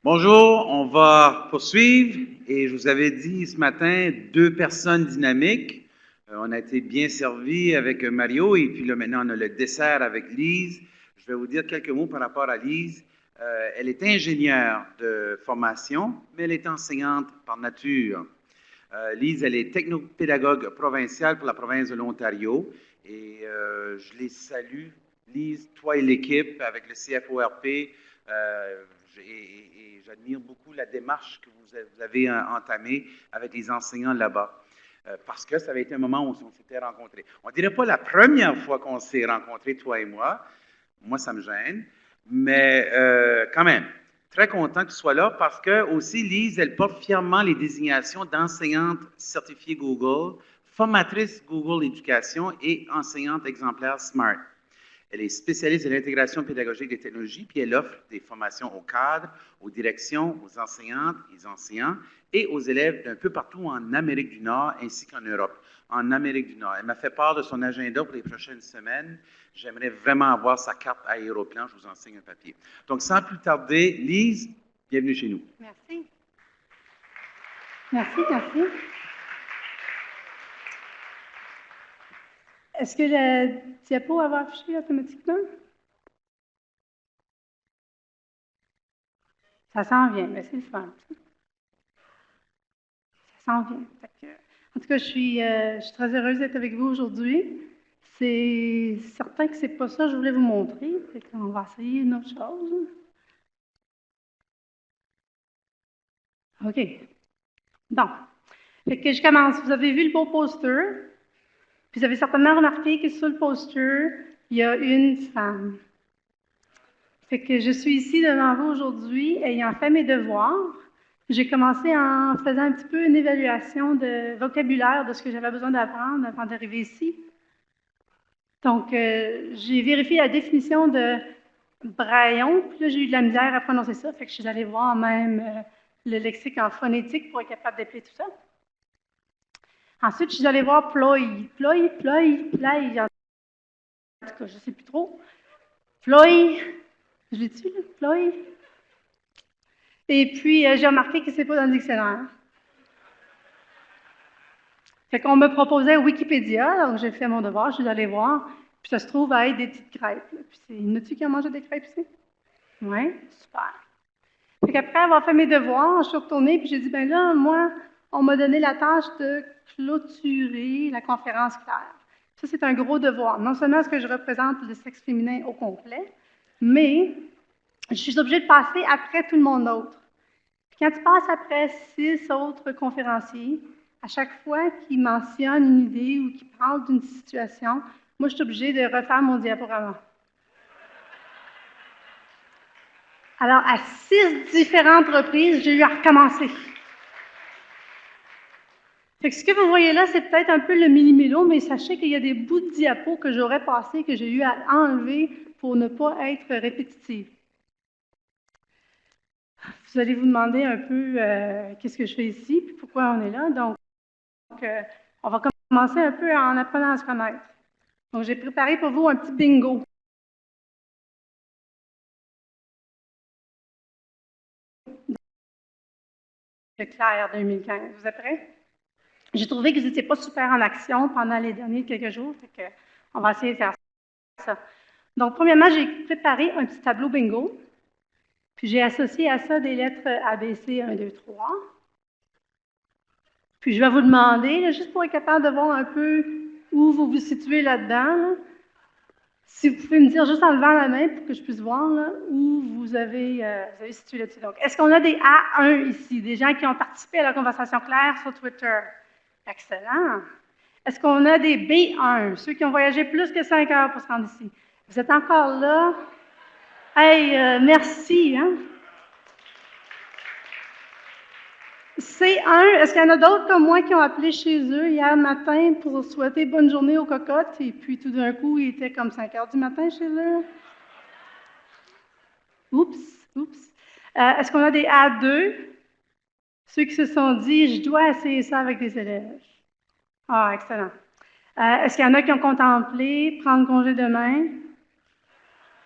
Bonjour, on va poursuivre et je vous avais dit ce matin 2 personnes dynamiques. On a été bien servis avec Mario et puis là maintenant on a le dessert avec Lise. Je vais vous dire quelques mots par rapport à Lise. Elle est ingénieure de formation, mais elle est enseignante par nature. Lise, elle est technopédagogue provinciale pour la province de l'Ontario et je les salue. Lise, toi et l'équipe avec le CFORP, et j'admire beaucoup la démarche que vous avez entamée avec les enseignants là-bas. Parce que ça avait été un moment où on s'était rencontrés. On ne dirait pas la première fois qu'on s'est rencontrés, toi et moi. Moi, ça me gêne. Mais quand même, très content que tu sois là parce que aussi, Lise, elle porte fièrement les désignations d'enseignante certifiée Google, formatrice Google Éducation et enseignante exemplaire SMART. Elle est spécialiste de l'intégration pédagogique des technologies, puis elle offre des formations aux cadres, aux directions, aux enseignantes, aux enseignants et aux élèves d'un peu partout en Amérique du Nord ainsi qu'en Europe. En Amérique du Nord. Elle m'a fait part de son agenda pour les prochaines semaines. J'aimerais vraiment avoir sa carte à Aéroplan. Je vous enseigne un papier. Donc, sans plus tarder, Lise, bienvenue chez nous. Merci. Merci. Est-ce que la diapo va afficher automatiquement? Ça s'en vient, mais c'est le fun. Ça s'en vient. En tout cas, je suis très heureuse d'être avec vous aujourd'hui. C'est certain que ce n'est pas ça que je voulais vous montrer. On va essayer une autre chose. OK. Bon. Fait que je commence. Vous avez vu le beau poster. Puis vous avez certainement remarqué que sur le poster, il y a une femme. Fait que je suis ici devant vous aujourd'hui ayant fait mes devoirs. J'ai commencé en faisant un petit peu une évaluation de vocabulaire de ce que j'avais besoin d'apprendre avant d'arriver ici. Donc, j'ai vérifié la définition de braillon, puis là, j'ai eu de la misère à prononcer ça, fait que je suis allée voir même le lexique en phonétique pour être capable d'appeler tout ça. Ensuite, je suis allée voir ploy, en tout cas, je ne sais plus trop. Ploy, je l'ai-tu, là? Ploy? Et puis, j'ai remarqué que ce n'est pas dans le dictionnaire. Fait qu'on me proposait Wikipédia, donc j'ai fait mon devoir, je suis allée voir, puis ça se trouve à être des petites crêpes. Là. Puis c'est N'as-tu qui a mangé des crêpes ici? Oui, super. Fait qu'après avoir fait mes devoirs, je suis retournée, puis j'ai dit, ben là, moi, on m'a donné la tâche de clôturer la conférence Claire. Ça, c'est un gros devoir. Non seulement est-ce que je représente le sexe féminin au complet, mais je suis obligée de passer après tout le monde d'autre. Puis quand tu passes après 6 autres conférenciers, à chaque fois qu'ils mentionnent une idée ou qu'ils parlent d'une situation, moi, je suis obligée de refaire mon diaporama. Alors, à 6 différentes reprises, j'ai eu à recommencer. Fait que ce que vous voyez là, c'est peut-être un peu le mini-mélo, mais sachez qu'il y a des bouts de diapos que j'aurais passés, que j'ai eu à enlever pour ne pas être répétitive. Vous allez vous demander un peu qu'est-ce que je fais ici, puis pourquoi on est là. Donc, on va commencer un peu en apprenant à se connaître. Donc, j'ai préparé pour vous un petit bingo. Claire 2015. Vous êtes prêts? J'ai trouvé que vous n'étiez pas super en action pendant les derniers quelques jours, fait qu'on va essayer de faire ça. Donc, premièrement, j'ai préparé un petit tableau bingo, puis j'ai associé à ça des lettres ABC 1, 2, 3. Puis je vais vous demander, là, juste pour être capable de voir un peu où vous vous situez là-dedans, là, si vous pouvez me dire juste en levant la main pour que je puisse voir là, où vous avez situé là-dessus. Donc, est-ce qu'on a des A1 ici, des gens qui ont participé à la conversation Claire sur Twitter? Excellent. Est-ce qu'on a des B1, ceux qui ont voyagé plus que 5 heures pour se rendre ici? Vous êtes encore là? Hey, merci. Hein? C1, est-ce qu'il y en a d'autres comme moi qui ont appelé chez eux hier matin pour souhaiter bonne journée aux cocottes et puis tout d'un coup, il était comme 5 heures du matin chez eux? Oups. Est-ce qu'on a des A2? Ceux qui se sont dit, je dois essayer ça avec des élèves. Ah, excellent. Est-ce qu'il y en a qui ont contemplé prendre congé demain?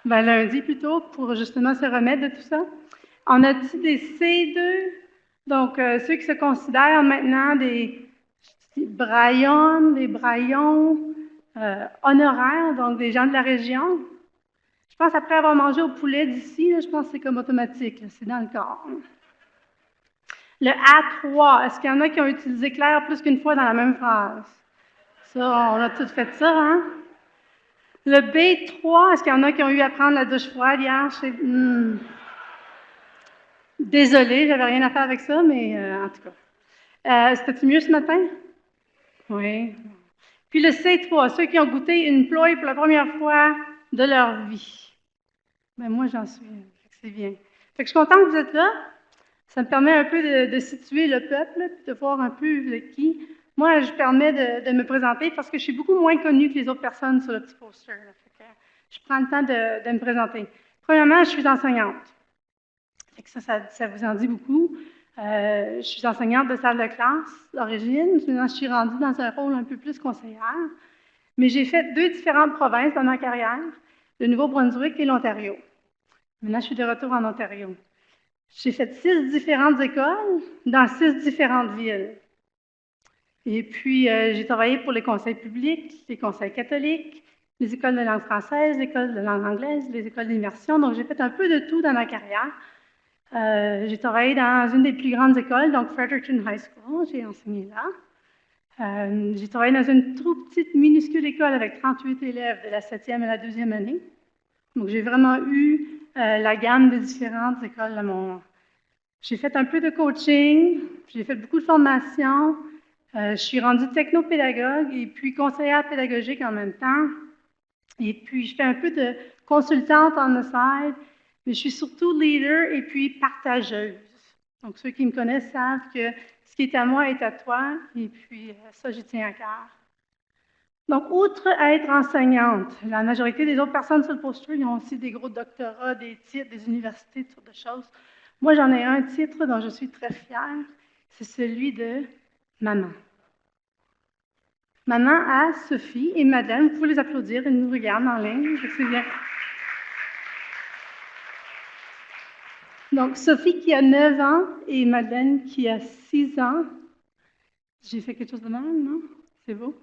Ben, lundi plutôt, pour justement se remettre de tout ça. On a-t-il des C2? Donc, ceux qui se considèrent maintenant des braillons, honoraires, donc des gens de la région. Je pense après avoir mangé au poulet d'ici, je pense que c'est comme automatique, c'est dans le corps. Le A3, est-ce qu'il y en a qui ont utilisé clair plus qu'une fois dans la même phrase? Ça, on a tous fait ça, hein? Le B3, est-ce qu'il y en a qui ont eu à prendre la douche froide hier? Désolée, j'avais rien à faire avec ça, mais en tout cas. C'était-tu mieux ce matin? Oui. Puis le C3, ceux qui ont goûté une ploie pour la première fois de leur vie. Ben moi, j'en suis. C'est bien. Fait que je suis contente que vous êtes là. Ça me permet un peu de situer le peuple, puis de voir un peu qui. Moi, je permets de me présenter parce que je suis beaucoup moins connue que les autres personnes sur le petit poster. Fait que je prends le temps de me présenter. Premièrement, je suis enseignante. Fait que ça vous en dit beaucoup. Je suis enseignante de salle de classe d'origine. Maintenant, je suis rendue dans un rôle un peu plus conseillère. Mais j'ai fait 2 différentes provinces dans ma carrière, le Nouveau-Brunswick et l'Ontario. Maintenant, je suis de retour en Ontario. J'ai fait 6 différentes écoles dans 6 différentes villes. Et puis, j'ai travaillé pour les conseils publics, les conseils catholiques, les écoles de langue française, les écoles de langue anglaise, les écoles d'immersion. Donc, j'ai fait un peu de tout dans ma carrière. J'ai travaillé dans une des plus grandes écoles, donc Fredericton High School. J'ai enseigné là. J'ai travaillé dans une toute petite, minuscule école avec 38 élèves de la 7e à la 2e année. Donc, j'ai vraiment eu la gamme de différentes écoles à mon... J'ai fait un peu de coaching, j'ai fait beaucoup de formation. Je suis rendue technopédagogue et puis conseillère pédagogique en même temps. Et puis, je fais un peu de consultante on the side, mais je suis surtout leader et puis partageuse. Donc, ceux qui me connaissent savent que ce qui est à moi est à toi, et puis ça, j'y tiens à cœur. Donc, outre être enseignante, la majorité des autres personnes sur le poster, ils ont aussi des gros doctorats, des titres, des universités, toutes sortes de choses. Moi, j'en ai un titre dont je suis très fière, c'est celui de maman. Maman à Sophie et Madeleine, vous pouvez les applaudir, ils nous regardent en ligne, c'est bien. Donc, Sophie qui a 9 ans et Madeleine qui a 6 ans. J'ai fait quelque chose de mal, non? C'est beau.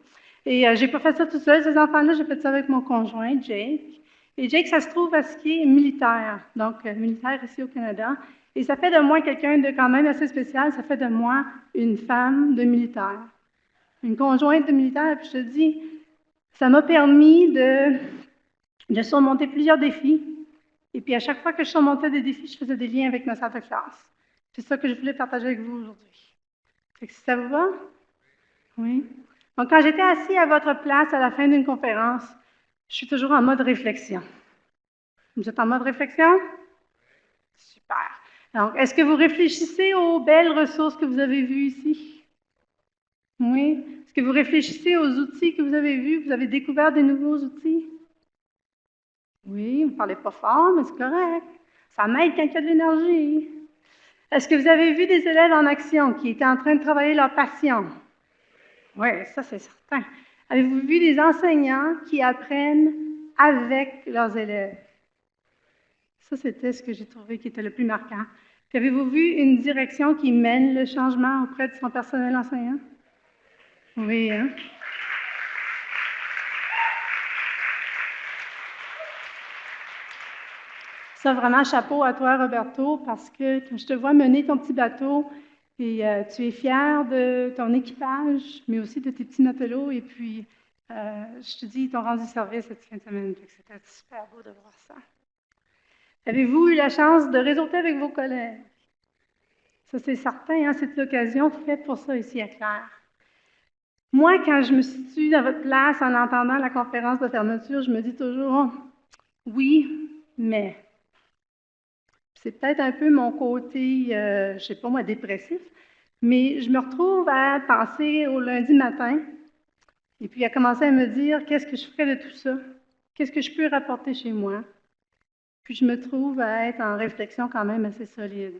Et j'ai pas fait ça tout seul, ces enfants-là, j'ai fait ça avec mon conjoint, Jake. Et Jake, ça se trouve à ce qui est militaire, donc militaire ici au Canada. Et ça fait de moi quelqu'un de quand même assez spécial, ça fait de moi une femme de militaire. Une conjointe de militaire, puis je te dis, ça m'a permis de surmonter plusieurs défis. Et puis à chaque fois que je surmontais des défis, je faisais des liens avec ma salle de classe. C'est ça que je voulais partager avec vous aujourd'hui. Fait que si ça vous va? Oui. Donc quand j'étais assis à votre place à la fin d'une conférence, je suis toujours en mode réflexion. Vous êtes en mode réflexion? Super. Donc, est-ce que vous réfléchissez aux belles ressources que vous avez vues ici? Oui. Est-ce que vous réfléchissez aux outils que vous avez vus? Vous avez découvert des nouveaux outils? Oui, vous ne parlez pas fort, mais c'est correct. Ça m'aide quand il y a de l'énergie. Est-ce que vous avez vu des élèves en action qui étaient en train de travailler leur passion? Oui, ça c'est certain. Avez-vous vu des enseignants qui apprennent avec leurs élèves? Ça, c'était ce que j'ai trouvé qui était le plus marquant. Puis avez-vous vu une direction qui mène le changement auprès de son personnel enseignant? Oui, hein? Ça, vraiment, chapeau à toi, Roberto, parce que quand je te vois mener ton petit bateau, et tu es fier de ton équipage, mais aussi de tes petits matelots, et puis, je te dis, ils t'ont rendu service cette fin de semaine. C'était super beau de voir ça. Avez-vous eu la chance de réseauter avec vos collègues? Ça, c'est certain, hein, c'est l'occasion faite pour ça ici à Claire. Moi, quand je me situe dans votre place en entendant la conférence de fermeture, je me dis toujours, oui, mais... C'est peut-être un peu mon côté, je ne sais pas moi, dépressif, mais je me retrouve à penser au lundi matin et puis à commencer à me dire qu'est-ce que je ferais de tout ça? Qu'est-ce que je peux rapporter chez moi? Puis je me trouve à être en réflexion quand même assez solide.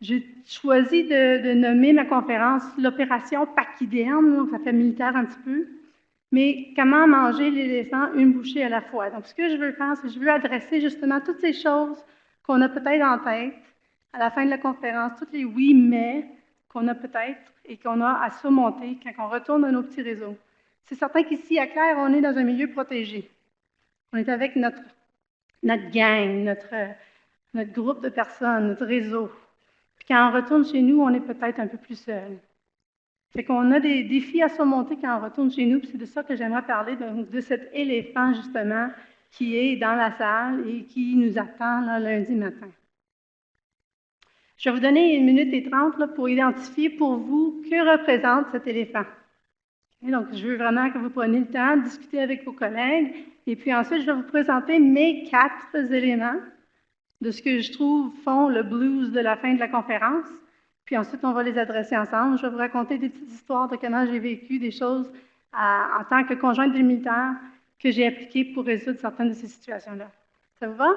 J'ai choisi de nommer ma conférence l'opération pachyderme, donc ça fait militaire un petit peu, mais comment manger l'éléphant une bouchée à la fois. Donc ce que je veux faire, c'est que je veux adresser justement toutes ces choses qu'on a peut-être en tête à la fin de la conférence, tous les oui, mais qu'on a peut-être et qu'on a à surmonter quand on retourne dans nos petits réseaux. C'est certain qu'ici, à Claire, on est dans un milieu protégé. On est avec notre gang, notre groupe de personnes, notre réseau. Puis quand on retourne chez nous, on est peut-être un peu plus seul. Fait qu'on a des défis à surmonter quand on retourne chez nous, puis c'est de ça que j'aimerais parler, de cet éléphant, justement, qui est dans la salle et qui nous attend là, lundi matin. Je vais vous donner 1 minute et 30 là, pour identifier pour vous que représente cet éléphant. Et donc, je veux vraiment que vous preniez le temps de discuter avec vos collègues, et puis ensuite, je vais vous présenter mes 4 éléments de ce que je trouve font le blues de la fin de la conférence. Puis ensuite, on va les adresser ensemble. Je vais vous raconter des petites histoires de comment j'ai vécu des choses en tant que conjointe des militaires que j'ai appliquées pour résoudre certaines de ces situations-là. Ça vous va?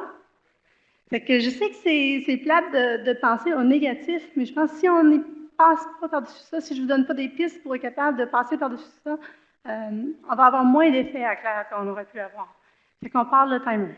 Fait que je sais que c'est plate de penser au négatif, mais je pense que si on ne passe pas par-dessus ça, si je ne vous donne pas des pistes pour être capable de passer par-dessus ça, on va avoir moins d'effets à Claire qu'on aurait pu avoir. Fait qu'on parle le timer.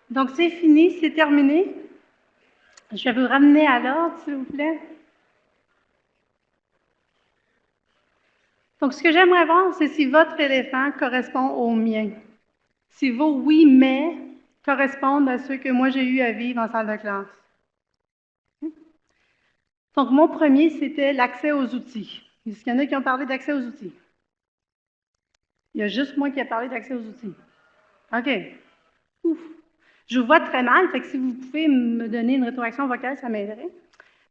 Donc, c'est fini, c'est terminé. Je vais vous ramener à l'ordre, s'il vous plaît. Donc, ce que j'aimerais voir, c'est si votre éléphant correspond au mien. Si vos oui, mais correspondent à ceux que moi j'ai eu à vivre en salle de classe. Donc, mon premier, c'était l'accès aux outils. Est-ce qu'il y en a qui ont parlé d'accès aux outils? Il y a juste moi qui ai parlé d'accès aux outils. OK. Ouf. Je vous vois très mal, fait que si vous pouvez me donner une rétroaction vocale, ça m'aiderait.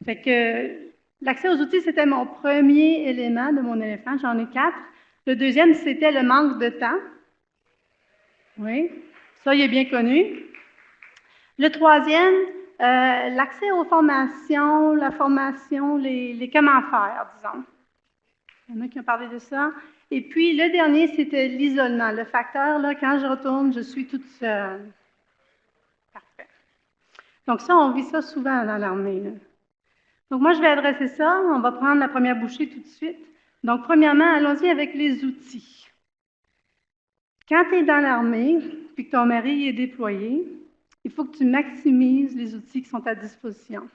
Fait que l'accès aux outils, c'était mon premier élément de mon éléphant. J'en ai 4. Le deuxième, c'était le manque de temps. Oui, ça, il est bien connu. Le troisième, l'accès aux formations, la formation, les comment faire, disons. Il y en a qui ont parlé de ça. Et puis, le dernier, c'était l'isolement. Le facteur, là, quand je retourne, je suis toute seule. Parfait. Donc ça, on vit ça souvent dans l'armée. Donc moi, je vais adresser ça. On va prendre la première bouchée tout de suite. Donc, premièrement, allons-y avec les outils. Quand tu es dans l'armée, puis que ton mari est déployé, il faut que tu maximises les outils qui sont à disposition.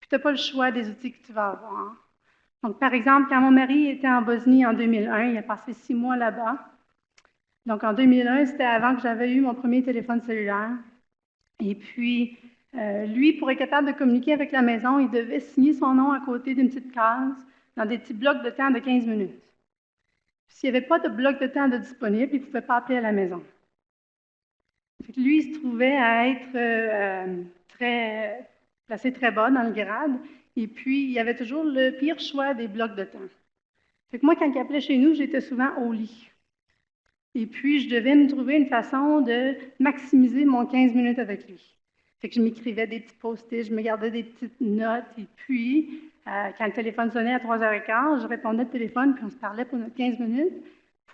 Puis tu n'as pas le choix des outils que tu vas avoir. Donc, par exemple, quand mon mari était en Bosnie en 2001, il a passé 6 mois là-bas. Donc, en 2001, c'était avant que j'avais eu mon premier téléphone cellulaire. Et puis, lui, pour être capable de communiquer avec la maison, il devait signer son nom à côté d'une petite case dans des petits blocs de temps de 15 minutes. S'il n'y avait pas de bloc de temps de disponible, il ne pouvait pas appeler à la maison. Fait que lui, il se trouvait à être placé très bas dans le grade, et puis il y avait toujours le pire choix des blocs de temps. Fait que moi, quand il appelait chez nous, j'étais souvent au lit. Et puis, je devais me trouver une façon de maximiser mon 15 minutes avec lui. Fait que je m'écrivais des petits post-it, je me gardais des petites notes, et puis, quand le téléphone sonnait à 3h15, je répondais au téléphone, puis on se parlait pour notre 15 minutes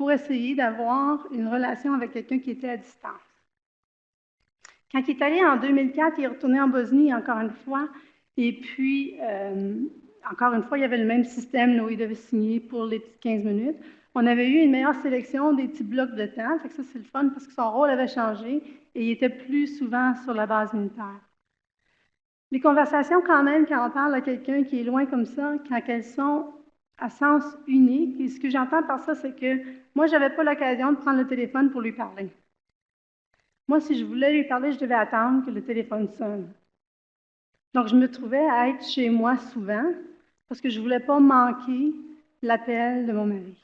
pour essayer d'avoir une relation avec quelqu'un qui était à distance. Quand il est allé en 2004, il est retourné en Bosnie encore une fois, et puis, encore une fois, il y avait le même système là, où il devait signer pour les petites 15 minutes. On avait eu une meilleure sélection des petits blocs de temps, fait que ça c'est le fun parce que son rôle avait changé et il était plus souvent sur la base militaire. Les conversations quand même, quand on parle à quelqu'un qui est loin comme ça, quand elles sont à sens unique, et ce que j'entends par ça, c'est que moi, je n'avais pas l'occasion de prendre le téléphone pour lui parler. Moi, si je voulais lui parler, je devais attendre que le téléphone sonne. Donc, je me trouvais à être chez moi souvent parce que je ne voulais pas manquer l'appel de mon mari.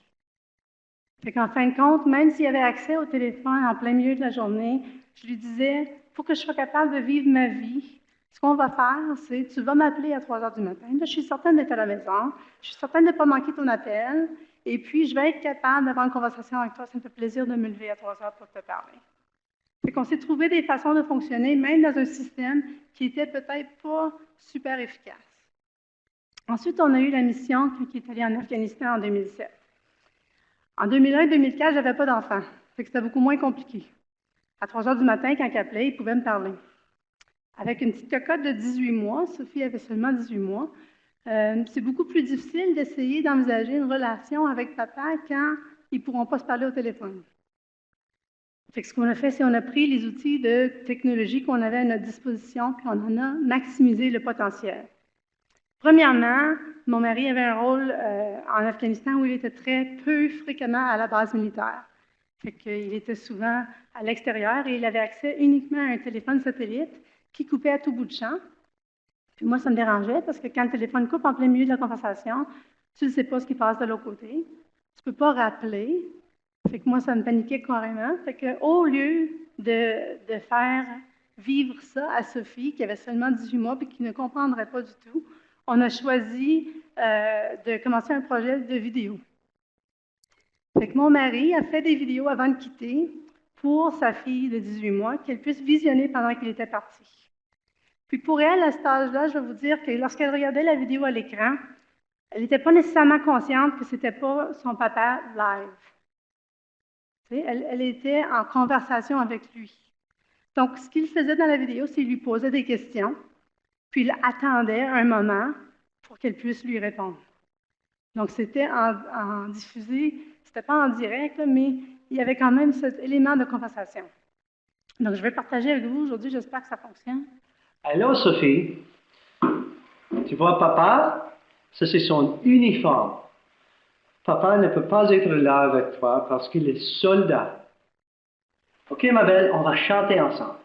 Fait qu'en fin de compte, même s'il avait accès au téléphone en plein milieu de la journée, je lui disais, il faut que je sois capable de vivre ma vie. Ce qu'on va faire, c'est, tu vas m'appeler à 3 heures du matin. Là, je suis certaine d'être à la maison. Je suis certaine de ne pas manquer ton appel. Et puis, je vais être capable d'avoir une conversation avec toi. Ça me fait plaisir de me lever à 3 heures pour te parler. Fait qu'on s'est trouvé des façons de fonctionner, même dans un système qui n'était peut-être pas super efficace. Ensuite, on a eu la mission qui est allée en Afghanistan en 2007. En 2001-2004, je n'avais pas d'enfant. C'était beaucoup moins compliqué. À 3 heures du matin, quand il appelait, il pouvait me parler. Avec une petite cocotte de 18 mois, Sophie avait seulement 18 mois, c'est beaucoup plus difficile d'essayer d'envisager une relation avec papa quand ils ne pourront pas se parler au téléphone. Fait que ce qu'on a fait, c'est qu'on a pris les outils de technologie qu'on avait à notre disposition, puis on en a maximisé le potentiel. Premièrement, mon mari avait un rôle en Afghanistan où il était très peu fréquemment à la base militaire. Fait qu'il était souvent à l'extérieur et il avait accès uniquement à un téléphone satellite qui coupait à tout bout de champ. Puis moi, ça me dérangeait parce que quand le téléphone coupe en plein milieu de la conversation, tu ne sais pas ce qui passe de l'autre côté. Tu ne peux pas rappeler. Fait que moi, ça me paniquait carrément. Fait qu'au lieu de faire vivre ça à Sophie, qui avait seulement 18 mois et qui ne comprendrait pas du tout, on a choisi de commencer un projet de vidéo. Fait que mon mari a fait des vidéos avant de quitter pour sa fille de 18 mois, qu'elle puisse visionner pendant qu'il était parti. Puis pour elle, à cet âge-là, je vais vous dire que lorsqu'elle regardait la vidéo à l'écran, elle n'était pas nécessairement consciente que ce n'était pas son papa live. Elle était en conversation avec lui. Donc, ce qu'il faisait dans la vidéo, c'est qu'il lui posait des questions, puis il attendait un moment pour qu'elle puisse lui répondre. Donc, c'était en diffusé, c'était pas en direct, mais il y avait quand même cet élément de conversation. Donc, je vais partager avec vous aujourd'hui, j'espère que ça fonctionne. Allô, Sophie. Tu vois, papa, ça c'est son uniforme. Papa ne peut pas être là avec toi parce qu'il est soldat. Ok, ma belle, on va chanter ensemble.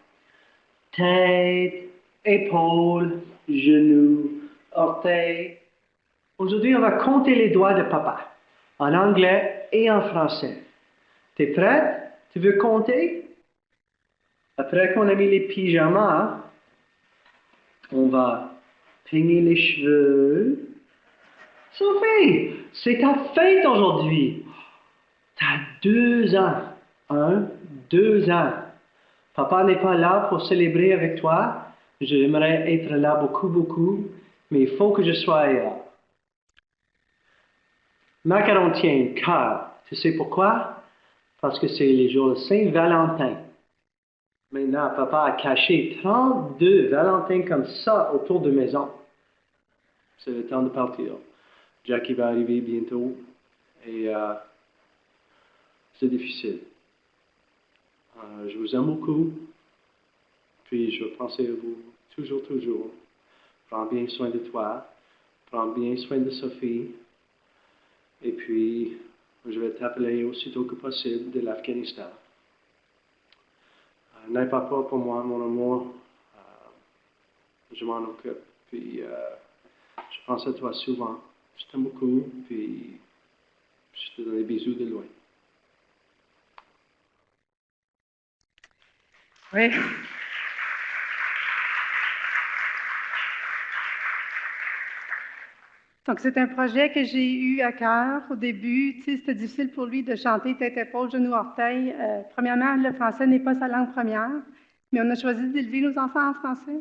Tête, épaules, genoux, orteils. Aujourd'hui, on va compter les doigts de papa, en anglais et en français. T'es prête? Tu veux compter? Après qu'on a mis les pyjamas, on va peigner les cheveux. Sophie, c'est ta fête aujourd'hui. T'as 2 ans. 1, 2 ans. Papa n'est pas là pour célébrer avec toi. J'aimerais être là beaucoup, beaucoup, mais il faut que je sois là. Macaron tient cœur. Tu sais pourquoi? Parce que c'est les jours de Saint-Valentin. Maintenant, papa a caché 32 Valentins comme ça autour de maison. C'est le temps de partir. Jackie va arriver bientôt et c'est difficile. Je vous aime beaucoup, puis je vais penser à vous toujours, toujours. Prends bien soin de toi, prends bien soin de Sophie, et puis je vais t'appeler aussitôt que possible de l'Afghanistan. N'aie pas peur pour moi, mon amour, je m'en occupe, puis je pense à toi souvent. Je t'aime beaucoup, puis je te donne des bisous de loin. Oui. Donc, c'est un projet que j'ai eu à cœur au début. Tu sais, c'était difficile pour lui de chanter tête, épaule, genou, orteil. Premièrement, le français n'est pas sa langue première, mais on a choisi d'élever nos enfants en français.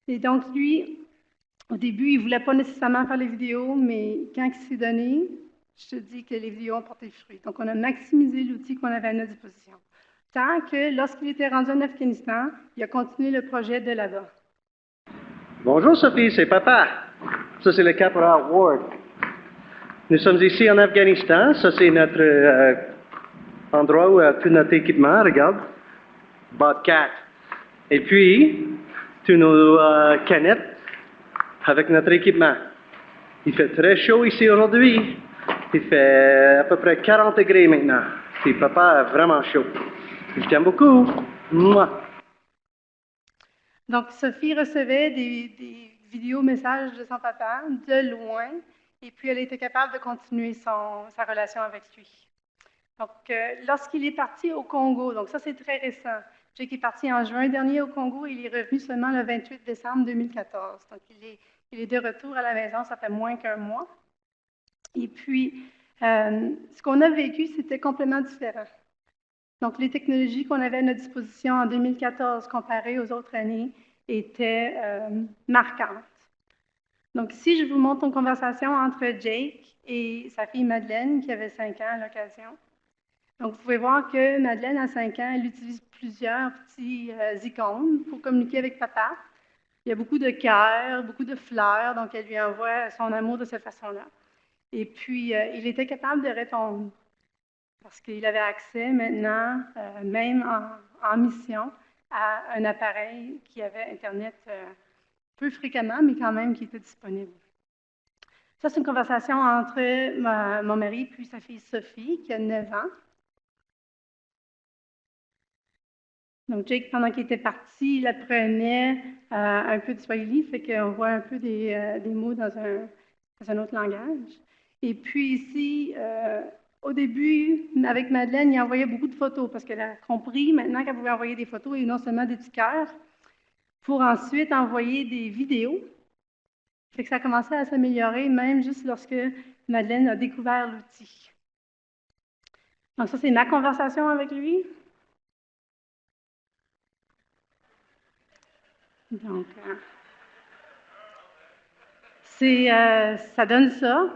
Et donc, lui, au début, il ne voulait pas nécessairement faire les vidéos, mais quand il s'est donné, je te dis que les vidéos ont porté fruit. Donc, on a maximisé l'outil qu'on avait à notre disposition. Tant que, lorsqu'il était rendu en Afghanistan, il a continué le projet de là-bas. Bonjour Sophie, c'est papa. Ça c'est le caporal Ward. Nous sommes ici en Afghanistan. Ça c'est notre endroit où tout notre équipement, regarde. Bobcat. Et puis, tous nos canettes avec notre équipement. Il fait très chaud ici aujourd'hui. Il fait à peu près 40 degrés maintenant. Puis papa est vraiment chaud. Je t'aime beaucoup. Mouah. Donc, Sophie recevait des vidéos messages de son papa de loin, et puis elle était capable de continuer sa relation avec lui. Donc, lorsqu'il est parti au Congo, donc ça c'est très récent, Jake est parti en juin dernier au Congo et il est revenu seulement le 28 décembre 2014. Donc, il est de retour à la maison, ça fait moins qu'1 mois. Et puis, ce qu'on a vécu, c'était complètement différent. Donc, les technologies qu'on avait à notre disposition en 2014 comparées aux autres années étaient marquantes. Donc, ici, je vous montre une conversation entre Jake et sa fille Madeleine, qui avait 5 ans à l'occasion. Donc, vous pouvez voir que Madeleine, à 5 ans, elle utilise plusieurs petits icônes pour communiquer avec papa. Il y a beaucoup de cœurs, beaucoup de fleurs, donc elle lui envoie son amour de cette façon-là. Et puis, il était capable de répondre, parce qu'il avait accès maintenant, même en mission, à un appareil qui avait Internet peu fréquemment, mais quand même qui était disponible. Ça, c'est une conversation entre mon mari puis sa fille Sophie, qui a 9 ans. Donc, Jake, pendant qu'il était parti, il apprenait un peu de Swahili, fait qu'on voit un peu des mots dans un autre langage. Et puis ici, au début, avec Madeleine, il envoyait beaucoup de photos parce qu'elle a compris maintenant qu'elle pouvait envoyer des photos et non seulement des petits cœurs, pour ensuite envoyer des vidéos. Fait que ça a commencé à s'améliorer, même juste lorsque Madeleine a découvert l'outil. Donc ça, c'est ma conversation avec lui. Donc, ça donne ça.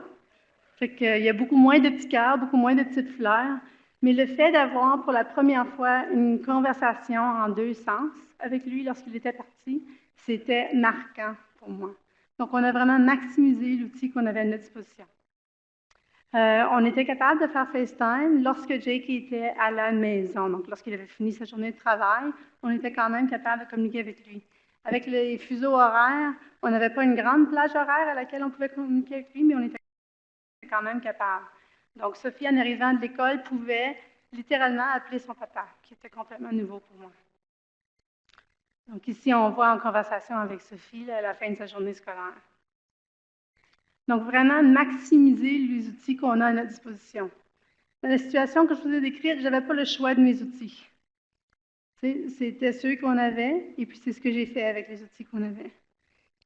Fait qu'il y a beaucoup moins de petits cœurs, beaucoup moins de petites fleurs. Mais le fait d'avoir pour la première fois une conversation en 2 sens avec lui lorsqu'il était parti, c'était marquant pour moi. Donc, on a vraiment maximisé l'outil qu'on avait à notre disposition. On était capable de faire FaceTime lorsque Jake était à la maison. Donc, lorsqu'il avait fini sa journée de travail, on était quand même capable de communiquer avec lui. Avec les fuseaux horaires, on n'avait pas une grande plage horaire à laquelle on pouvait communiquer avec lui, mais on était quand même capable. Donc, Sophie, en arrivant de l'école, pouvait littéralement appeler son papa, qui était complètement nouveau pour moi. Donc, ici, on voit en conversation avec Sophie à la fin de sa journée scolaire. Donc, vraiment maximiser les outils qu'on a à notre disposition. Dans la situation que je vous ai décrite, je n'avais pas le choix de mes outils. C'était ceux qu'on avait, et puis c'est ce que j'ai fait avec les outils qu'on avait.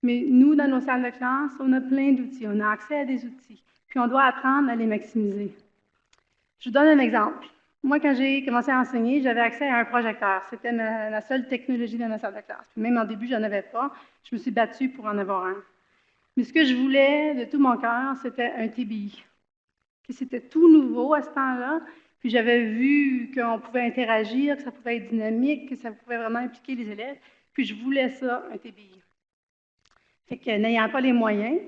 Mais nous, dans nos salles de classe, on a plein d'outils, on a accès à des outils, puis on doit apprendre à les maximiser. Je vous donne un exemple. Moi, quand j'ai commencé à enseigner, j'avais accès à un projecteur. C'était la seule technologie dans ma salle de classe. Puis même en début, je n'en avais pas. Je me suis battue pour en avoir un. Mais ce que je voulais de tout mon cœur, c'était un TBI. C'était tout nouveau à ce temps-là. Puis j'avais vu qu'on pouvait interagir, que ça pouvait être dynamique, que ça pouvait vraiment impliquer les élèves. Puis je voulais ça, un TBI. Fait que n'ayant pas les moyens,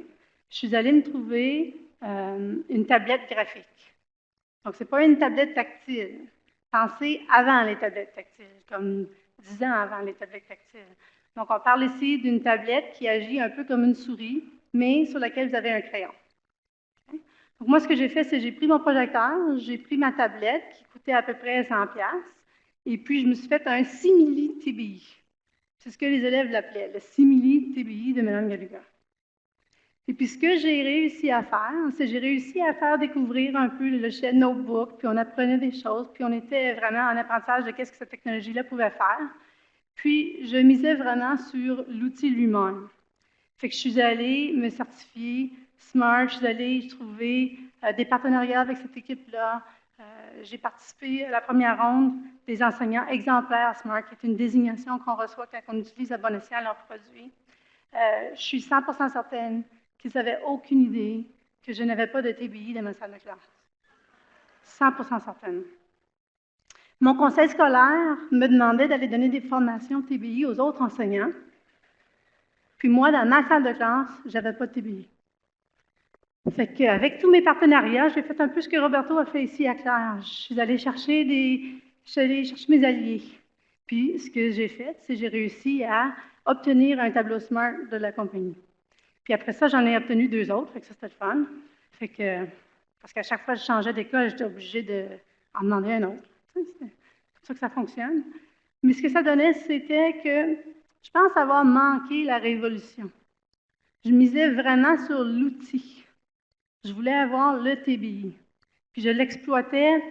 je suis allée me trouver une tablette graphique. Donc, ce n'est pas une tablette tactile. Pensez avant les tablettes tactiles, comme 10 ans avant les tablettes tactiles. Donc, on parle ici d'une tablette qui agit un peu comme une souris, mais sur laquelle vous avez un crayon. Okay? Donc, moi, ce que j'ai fait, c'est que j'ai pris mon projecteur, j'ai pris ma tablette qui coûtait à peu près 100$, et puis je me suis fait un simili-TBI. C'est ce que les élèves l'appelaient, le simili-TBI de Mme Galuga. Et puis, ce que j'ai réussi à faire, c'est que j'ai réussi à faire découvrir un peu le logiciel Notebook, puis on apprenait des choses, puis on était vraiment en apprentissage de qu'est-ce que cette technologie-là pouvait faire. Puis, je misais vraiment sur l'outil lui-même. Fait que je suis allée me certifier Smart, je suis allée trouver des partenariats avec cette équipe-là. J'ai participé à la première ronde des enseignants exemplaires Smart, qui est une désignation qu'on reçoit quand on utilise à bon escient leurs produits. Je suis 100% certaine qu'ils n'avaient aucune idée que je n'avais pas de TBI dans ma salle de classe. 100% certaine. Mon conseil scolaire me demandait d'aller donner des formations TBI aux autres enseignants. Puis moi, dans ma salle de classe, je n'avais pas de TBI. Fait qu'avec tous mes partenariats, j'ai fait un peu ce que Roberto a fait ici à Claire. Je suis allée chercher mes alliés. Puis, ce que j'ai fait, c'est que j'ai réussi à obtenir un tableau SMART de la compagnie. Puis après ça, j'en ai obtenu 2 autres, fait que ça, c'était le fun. Fait que, parce qu'à chaque fois que je changeais d'école, j'étais obligée d'en demander un autre. C'est comme ça que ça fonctionne. Mais ce que ça donnait, c'était que je pense avoir manqué la révolution. Je misais vraiment sur l'outil. Je voulais avoir le TBI. Puis je l'exploitais,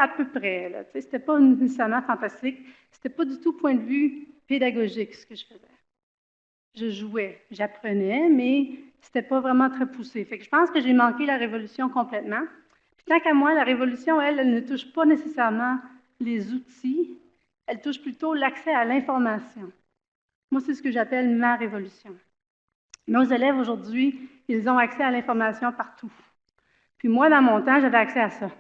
à peu près. Là, c'était pas nécessairement fantastique. C'était pas du tout point de vue pédagogique, ce que je faisais. Je jouais, j'apprenais, mais c'était pas vraiment très poussé. Fait que je pense que j'ai manqué la révolution complètement. Puis tant qu'à moi, la révolution, elle ne touche pas nécessairement les outils, elle touche plutôt l'accès à l'information. Moi, c'est ce que j'appelle ma révolution. Nos élèves aujourd'hui, ils ont accès à l'information partout. Puis moi, dans mon temps, j'avais accès à ça.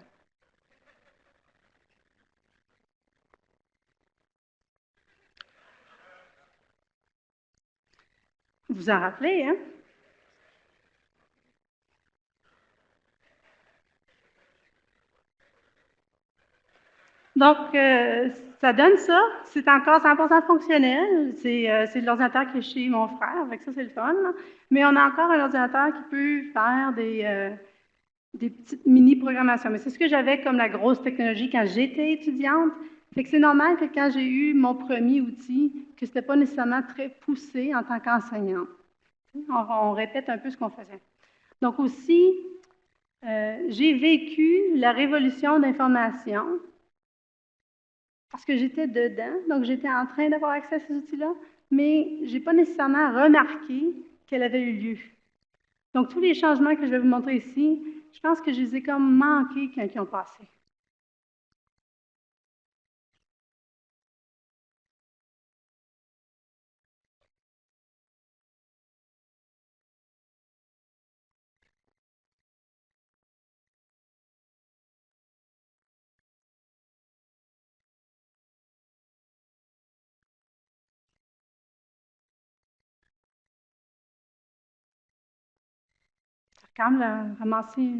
Vous en rappelez, hein? Donc, ça donne ça. C'est encore 100% fonctionnel. C'est l'ordinateur qui est chez mon frère, avec ça, c'est le fun. Là. Mais on a encore un ordinateur qui peut faire des petites mini-programmations. Mais c'est ce que j'avais comme la grosse technologie quand j'étais étudiante. Fait que c'est normal que quand j'ai eu mon premier outil, que ce n'était pas nécessairement très poussé en tant qu'enseignante. On répète un peu ce qu'on faisait. Donc aussi, j'ai vécu la révolution d'information parce que j'étais dedans, donc j'étais en train d'avoir accès à ces outils-là, mais je n'ai pas nécessairement remarqué qu'elle avait eu lieu. Donc, tous les changements que je vais vous montrer ici, je pense que je les ai comme manqués quand ils ont passé. Quand le ramasser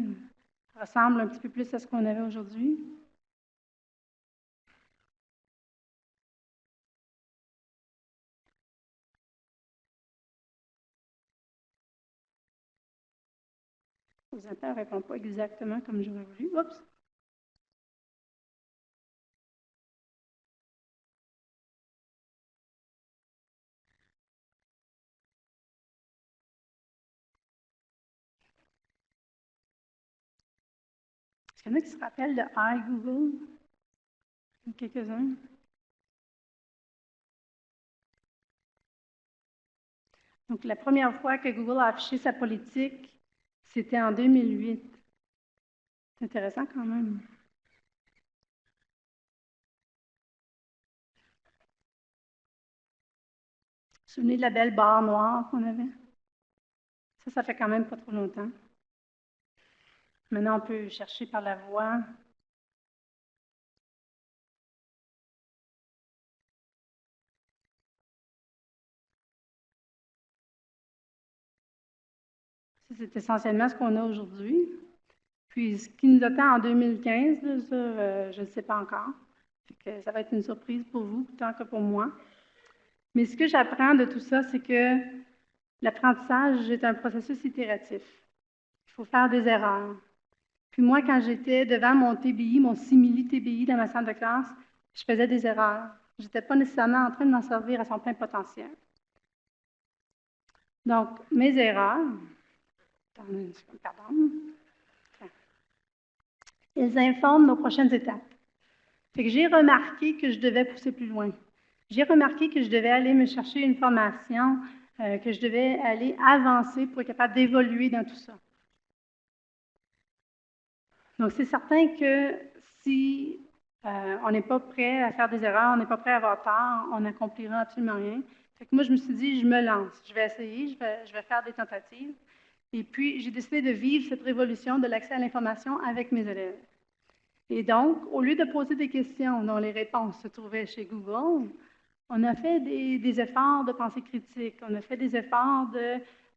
ressemble un petit peu plus à ce qu'on avait aujourd'hui. L'ordinateur ne répond pas exactement comme j'aurais voulu. Oups! Est-ce qu'il y en a qui se rappellent de iGoogle? Quelques-uns. Donc, la première fois que Google a affiché sa politique, c'était en 2008. C'est intéressant quand même. Vous vous souvenez de la belle barre noire qu'on avait? Ça fait quand même pas trop longtemps. Maintenant, on peut chercher par la voix. C'est essentiellement ce qu'on a aujourd'hui. Puis, ce qui nous attend en 2015, là, ça, je ne sais pas encore. Fait que ça va être une surprise pour vous, tant que pour moi. Mais ce que j'apprends de tout ça, c'est que l'apprentissage est un processus itératif. Il faut faire des erreurs. Puis moi, quand j'étais devant mon TBI, mon simili-TBI dans ma salle de classe, je faisais des erreurs. Je n'étais pas nécessairement en train de m'en servir à son plein potentiel. Donc, mes erreurs, pardon, elles informent nos prochaines étapes. Fait que j'ai remarqué que je devais pousser plus loin. J'ai remarqué que je devais aller me chercher une formation, que je devais aller avancer pour être capable d'évoluer dans tout ça. Donc, c'est certain que si on n'est pas prêt à faire des erreurs, on n'est pas prêt à avoir tort, on n'accomplira absolument rien. Fait que moi, je me suis dit, je me lance. Je vais essayer, je vais faire des tentatives. Et puis, j'ai décidé de vivre cette révolution de l'accès à l'information avec mes élèves. Et donc, au lieu de poser des questions dont les réponses se trouvaient chez Google, on a fait des efforts de pensée critique, on a fait des efforts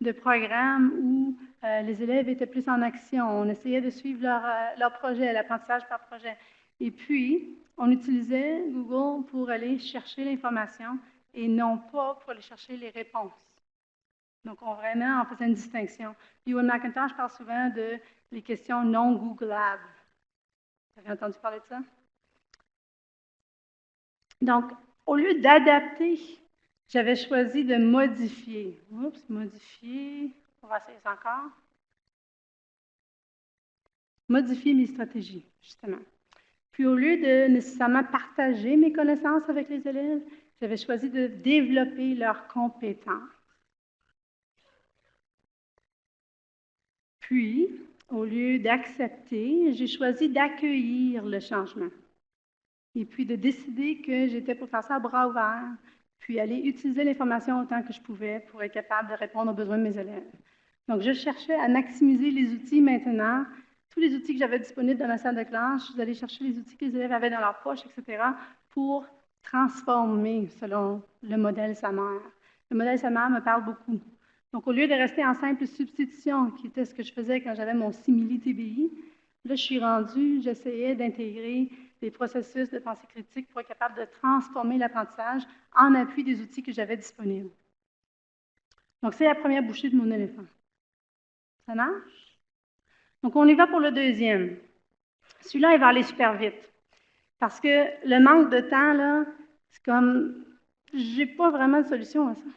de programmes où les élèves étaient plus en action, on essayait de suivre leur projet, l'apprentissage par projet. Et puis, on utilisait Google pour aller chercher l'information et non pas pour aller chercher les réponses. Donc, on faisait une distinction. Ewan McIntosh parle souvent de les questions non Googleables. Vous avez entendu parler de ça? Donc, au lieu d'adapter, j'avais choisi de modifier. Oups, modifier. On va essayer ça encore. Modifier mes stratégies, justement. Puis, au lieu de nécessairement partager mes connaissances avec les élèves, j'avais choisi de développer leurs compétences. Puis, au lieu d'accepter, j'ai choisi d'accueillir le changement. Et puis de décider que j'étais pour faire ça à bras ouverts, puis aller utiliser l'information autant que je pouvais pour être capable de répondre aux besoins de mes élèves. Donc, je cherchais à maximiser les outils maintenant. Tous les outils que j'avais disponibles dans ma salle de classe, je suis allée chercher les outils que les élèves avaient dans leur poche, etc., pour transformer selon le modèle SAMR. Le modèle SAMR me parle beaucoup. Donc, au lieu de rester en simple substitution, qui était ce que je faisais quand j'avais mon simili-TBI, là, je suis rendue, j'essayais d'intégrer des processus de pensée critique pour être capable de transformer l'apprentissage en appui des outils que j'avais disponibles. Donc, c'est la première bouchée de mon éléphant. Ça marche? Donc, on y va pour le deuxième. Celui-là, il va aller super vite. Parce que le manque de temps, là, c'est comme, j'ai pas vraiment de solution à ça.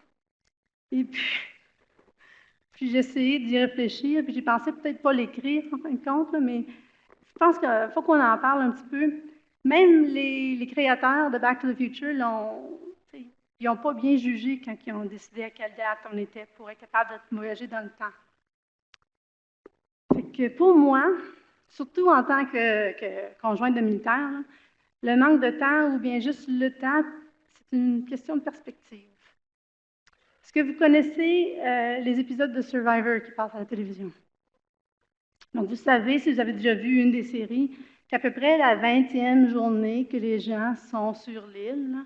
Et puis j'ai essayé d'y réfléchir, puis j'ai pensé peut-être pas l'écrire, en fin de compte, là, mais je pense qu'il faut qu'on en parle un petit peu. Même les créateurs de Back to the Future, ils n'ont pas bien jugé quand ils ont décidé à quelle date on était pour être capable de voyager dans le temps. Fait que pour moi, surtout en tant que conjointe de militaire, là, le manque de temps ou bien juste le temps, c'est une question de perspective. Est-ce que vous connaissez les épisodes de Survivor qui passent à la télévision? Donc, vous savez, si vous avez déjà vu une des séries, qu'à peu près la 20e journée que les gens sont sur l'île,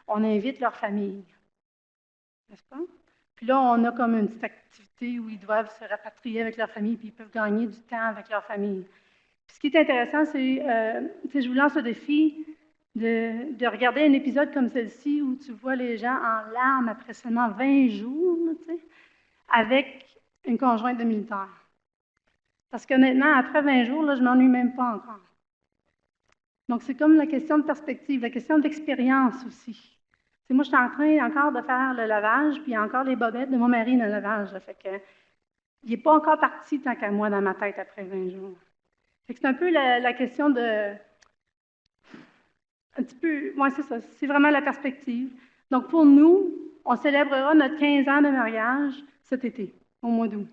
on invite leur famille. N'est-ce pas? Puis là, on a comme une petite activité où ils doivent se rapatrier avec leur famille, puis ils peuvent gagner du temps avec leur famille. Puis ce qui est intéressant, c'est, je vous lance le défi de regarder un épisode comme celui-ci où tu vois les gens en larmes après seulement 20 jours, avec une conjointe de militaire. Parce qu'honnêtement, après 20 jours, là, je ne m'ennuie même pas encore. Donc, c'est comme la question de perspective, la question d'expérience aussi. Moi, je suis en train encore de faire le lavage, puis il y a encore les bobettes de mon mari dans le lavage. Là, fait que, il n'est pas encore parti tant qu'à moi dans ma tête après 20 jours. Fait que c'est un peu la question de... Un petit peu... Oui, c'est ça. C'est vraiment la perspective. Donc, pour nous, on célébrera notre 15 ans de mariage cet été, au mois d'août.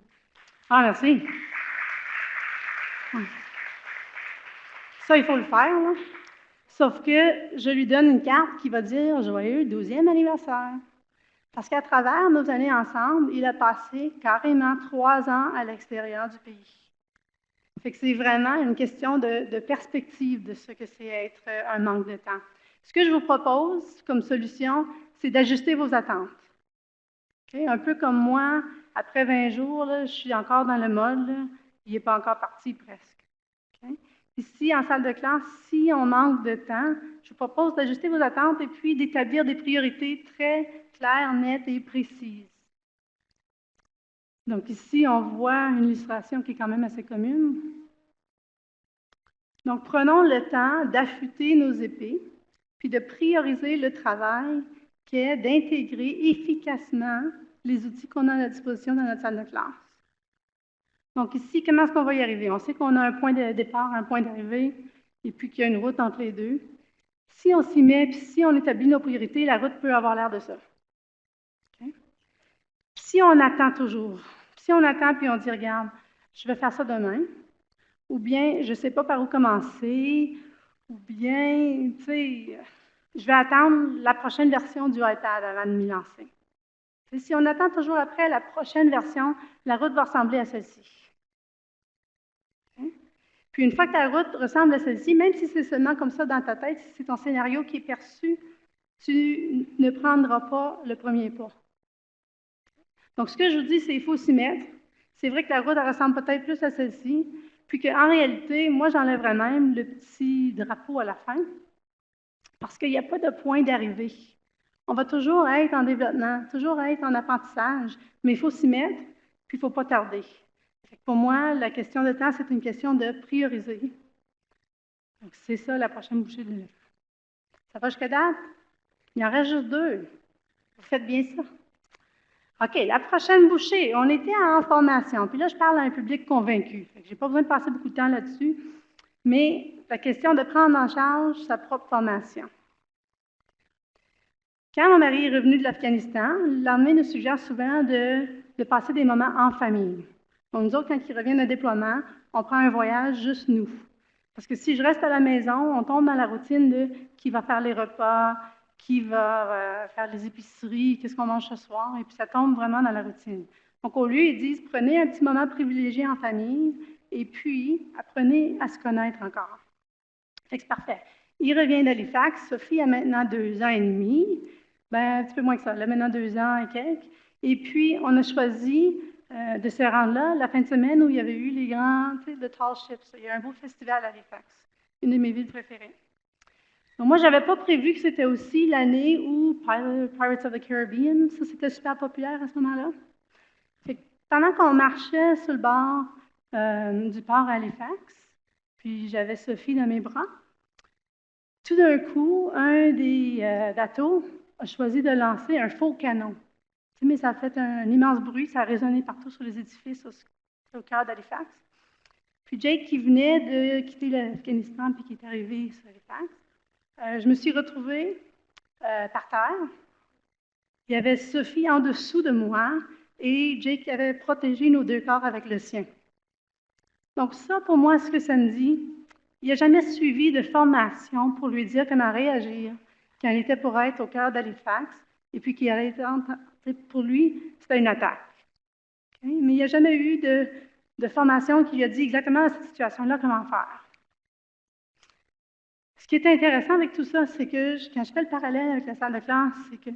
Ah, merci. Ça, il faut le faire, là. Sauf que je lui donne une carte qui va dire « Joyeux 12e anniversaire ». Parce qu'à travers nos années ensemble, il a passé carrément 3 ans à l'extérieur du pays. Fait que c'est vraiment une question de perspective de ce que c'est être un manque de temps. Ce que je vous propose comme solution, c'est d'ajuster vos attentes. Okay? Un peu comme moi, après 20 jours, là, je suis encore dans le mode, là, il n'est pas encore parti presque. Okay? Ici, en salle de classe, si on manque de temps, je vous propose d'ajuster vos attentes et puis d'établir des priorités très claires, nettes et précises. Donc ici, on voit une illustration qui est quand même assez commune. Donc, prenons le temps d'affûter nos épées, puis de prioriser le travail qui est d'intégrer efficacement les outils qu'on a à la disposition dans notre salle de classe. Donc ici, comment est-ce qu'on va y arriver? On sait qu'on a un point de départ, un point d'arrivée, et puis qu'il y a une route entre les deux. Si on s'y met, puis si on établit nos priorités, la route peut avoir l'air de ça. Okay? Si on attend toujours, si on attend puis on dit, regarde, je vais faire ça demain, ou bien je ne sais pas par où commencer, ou bien, tu sais, je vais attendre la prochaine version du iPad avant de m'y lancer. Et si on attend toujours après la prochaine version, la route va ressembler à celle-ci. Hein? Puis une fois que ta route ressemble à celle-ci, même si c'est seulement comme ça dans ta tête, si c'est ton scénario qui est perçu, tu ne prendras pas le premier pas. Donc, ce que je vous dis, c'est qu'il faut s'y mettre. C'est vrai que la route, elle ressemble peut-être plus à celle-ci, puis qu'en réalité, moi, j'enlèverais même le petit drapeau à la fin, parce qu'il n'y a pas de point d'arrivée. On va toujours être en développement, toujours être en apprentissage, mais il faut s'y mettre, puis il ne faut pas tarder. Pour moi, la question de temps, c'est une question de prioriser. Donc, c'est ça la prochaine bouchée de l'éléphant. Ça va jusqu'à date? Il y en reste juste 2. Vous faites bien ça. OK, la prochaine bouchée, on était en formation. Puis là, je parle à un public convaincu. Je n'ai pas besoin de passer beaucoup de temps là-dessus. Mais la question de prendre en charge sa propre formation. Quand mon mari est revenu de l'Afghanistan, l'armée nous suggère souvent de passer des moments en famille. Donc, nous autres, quand il revient d'un déploiement, on prend un voyage juste nous. Parce que si je reste à la maison, on tombe dans la routine de qui va faire les repas, qui va faire les épiceries, qu'est-ce qu'on mange ce soir, et puis ça tombe vraiment dans la routine. Donc, au lieu, ils disent, prenez un petit moment privilégié en famille, et puis apprenez à se connaître encore. Fait que c'est parfait. Il revient d'Halifax. Sophie a maintenant 2 ans et demi. Ben, un petit peu moins que ça. Elle a maintenant 2 ans et quelques. Et puis, on a choisi de se rendre là la fin de semaine où il y avait eu les grands, tu sais, le Tall Ships. Il y a un beau festival à Halifax, une de mes villes préférées. Donc, moi, je n'avais pas prévu que c'était aussi l'année où Pirates of the Caribbean, ça, c'était super populaire à ce moment-là. Fait que pendant qu'on marchait sur le bord du port à Halifax, puis j'avais Sophie dans mes bras, tout d'un coup, un des bateaux a choisi de lancer un faux canon. Tu sais, mais ça a fait un immense bruit, ça a résonné partout sur les édifices au cœur d'Halifax. Puis Jake, qui venait de quitter l'Afghanistan puis qui est arrivé sur Halifax, je me suis retrouvée par terre. Il y avait Sophie en dessous de moi et Jake avait protégé nos 2 corps avec le sien. Donc ça, pour moi, ce que ça me dit, il n'a jamais suivi de formation pour lui dire comment réagir quand il était pour être au cœur d'Halifax et puis qu'il allait pour lui, c'était une attaque. Okay? Mais il n'y a jamais eu de formation qui lui a dit exactement dans cette situation-là comment faire. Ce qui est intéressant avec tout ça, c'est que quand je fais le parallèle avec la salle de classe, c'est que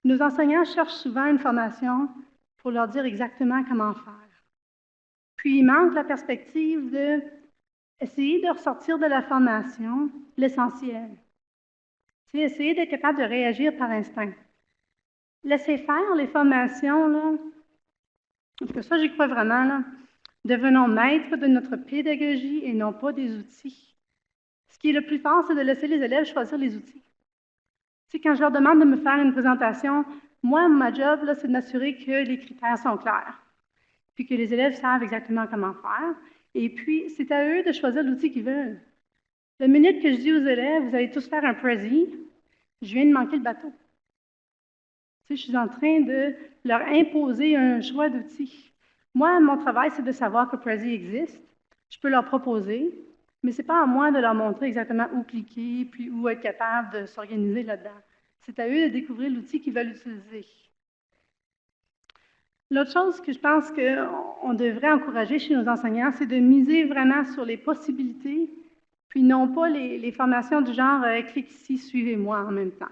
nos enseignants cherchent souvent une formation pour leur dire exactement comment faire. Puis il manque la perspective de essayer de ressortir de la formation l'essentiel. C'est essayer d'être capable de réagir par instinct. Laissez faire les formations, là. Parce que ça, j'y crois vraiment, là. Devenons maîtres de notre pédagogie et non pas des outils. Ce qui est le plus fort, c'est de laisser les élèves choisir les outils. Tu sais, quand je leur demande de me faire une présentation, moi, ma job, là, c'est de m'assurer que les critères sont clairs, puis que les élèves savent exactement comment faire. Et puis, c'est à eux de choisir l'outil qu'ils veulent. La minute que je dis aux élèves, vous allez tous faire un Prezi, je viens de manquer le bateau. Tu sais, je suis en train de leur imposer un choix d'outils. Moi, mon travail, c'est de savoir que Prezi existe. Je peux leur proposer, mais ce n'est pas à moi de leur montrer exactement où cliquer, puis où être capable de s'organiser là-dedans. C'est à eux de découvrir l'outil qu'ils veulent utiliser. L'autre chose que je pense qu'on devrait encourager chez nos enseignants, c'est de miser vraiment sur les possibilités, puis non pas les formations du genre « clique ici, suivez-moi » en même temps.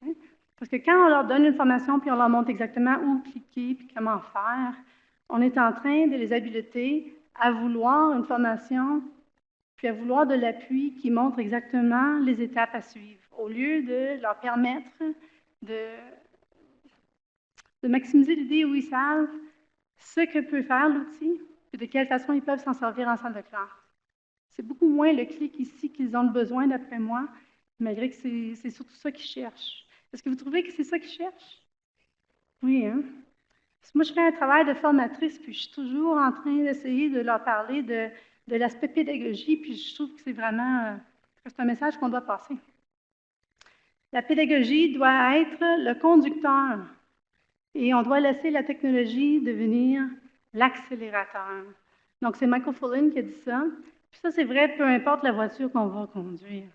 Okay? Parce que quand on leur donne une formation, puis on leur montre exactement où cliquer, puis comment faire, on est en train de les habiliter à vouloir une formation, puis à vouloir de l'appui qui montre exactement les étapes à suivre, au lieu de leur permettre de maximiser l'idée où ils savent ce que peut faire l'outil et de quelle façon ils peuvent s'en servir en salle de classe. C'est beaucoup moins le clic ici qu'ils ont besoin, d'après moi, malgré que c'est surtout ça qu'ils cherchent. Est-ce que vous trouvez que c'est ça qu'ils cherchent? Oui, hein? Parce que moi, je fais un travail de formatrice, puis je suis toujours en train d'essayer de leur parler de l'aspect pédagogie, puis je trouve que c'est vraiment c'est un message qu'on doit passer. La pédagogie doit être le conducteur. Et on doit laisser la technologie devenir l'accélérateur. Donc, c'est Michael Fullen qui a dit ça. Puis ça, c'est vrai, peu importe la voiture qu'on va conduire.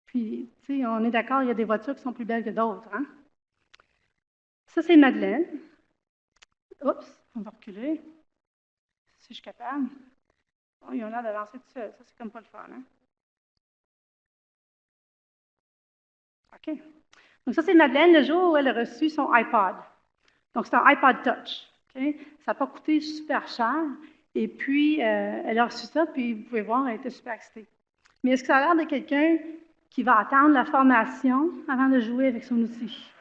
Puis, tu sais, on est d'accord, il y a des voitures qui sont plus belles que d'autres, hein? Ça, c'est Madeleine. Oups, on va reculer. Si je suis capable. Oh, ils ont l'air d'avancer tout seuls. Ça, c'est comme pas le fun, hein? OK. Donc, ça, c'est Madeleine le jour où elle a reçu son iPod. Donc, c'est un iPod Touch. Okay? Ça n'a pas coûté super cher. Et puis, elle a reçu ça, puis vous pouvez voir, elle était super excitée. Mais est-ce que ça a l'air de quelqu'un qui va attendre la formation avant de jouer avec son outil?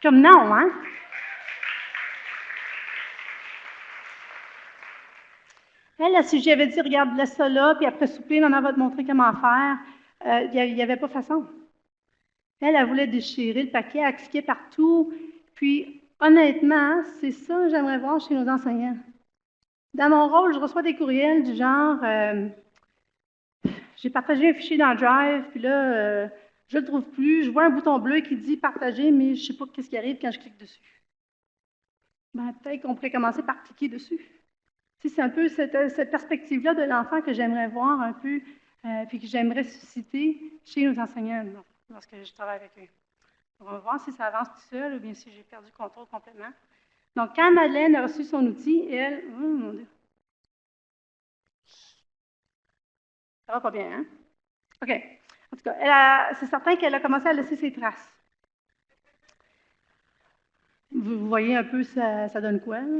Comme non, hein? Elle, si j'avais dit, regarde, laisse ça là, puis après souper, maman va te montrer comment faire, il n'y avait pas façon. Elle voulait déchirer le paquet, elle cliquait partout. Puis, honnêtement, c'est ça que j'aimerais voir chez nos enseignants. Dans mon rôle, je reçois des courriels du genre, j'ai partagé un fichier dans Drive, puis là, je ne le trouve plus. Je vois un bouton bleu qui dit partager, mais je ne sais pas ce qui arrive quand je clique dessus. Ben, peut-être qu'on pourrait commencer par cliquer dessus. C'est un peu cette perspective-là de l'enfant que j'aimerais voir un peu, puis que j'aimerais susciter chez nos enseignants lorsque je travaille avec eux. On va voir si ça avance tout seul ou bien si j'ai perdu le contrôle complètement. Donc, quand Madeleine a reçu son outil, elle, oh mon Dieu, ça va pas bien, hein? OK. En tout cas, c'est certain qu'elle a commencé à laisser ses traces. Vous voyez un peu ça donne quoi, là?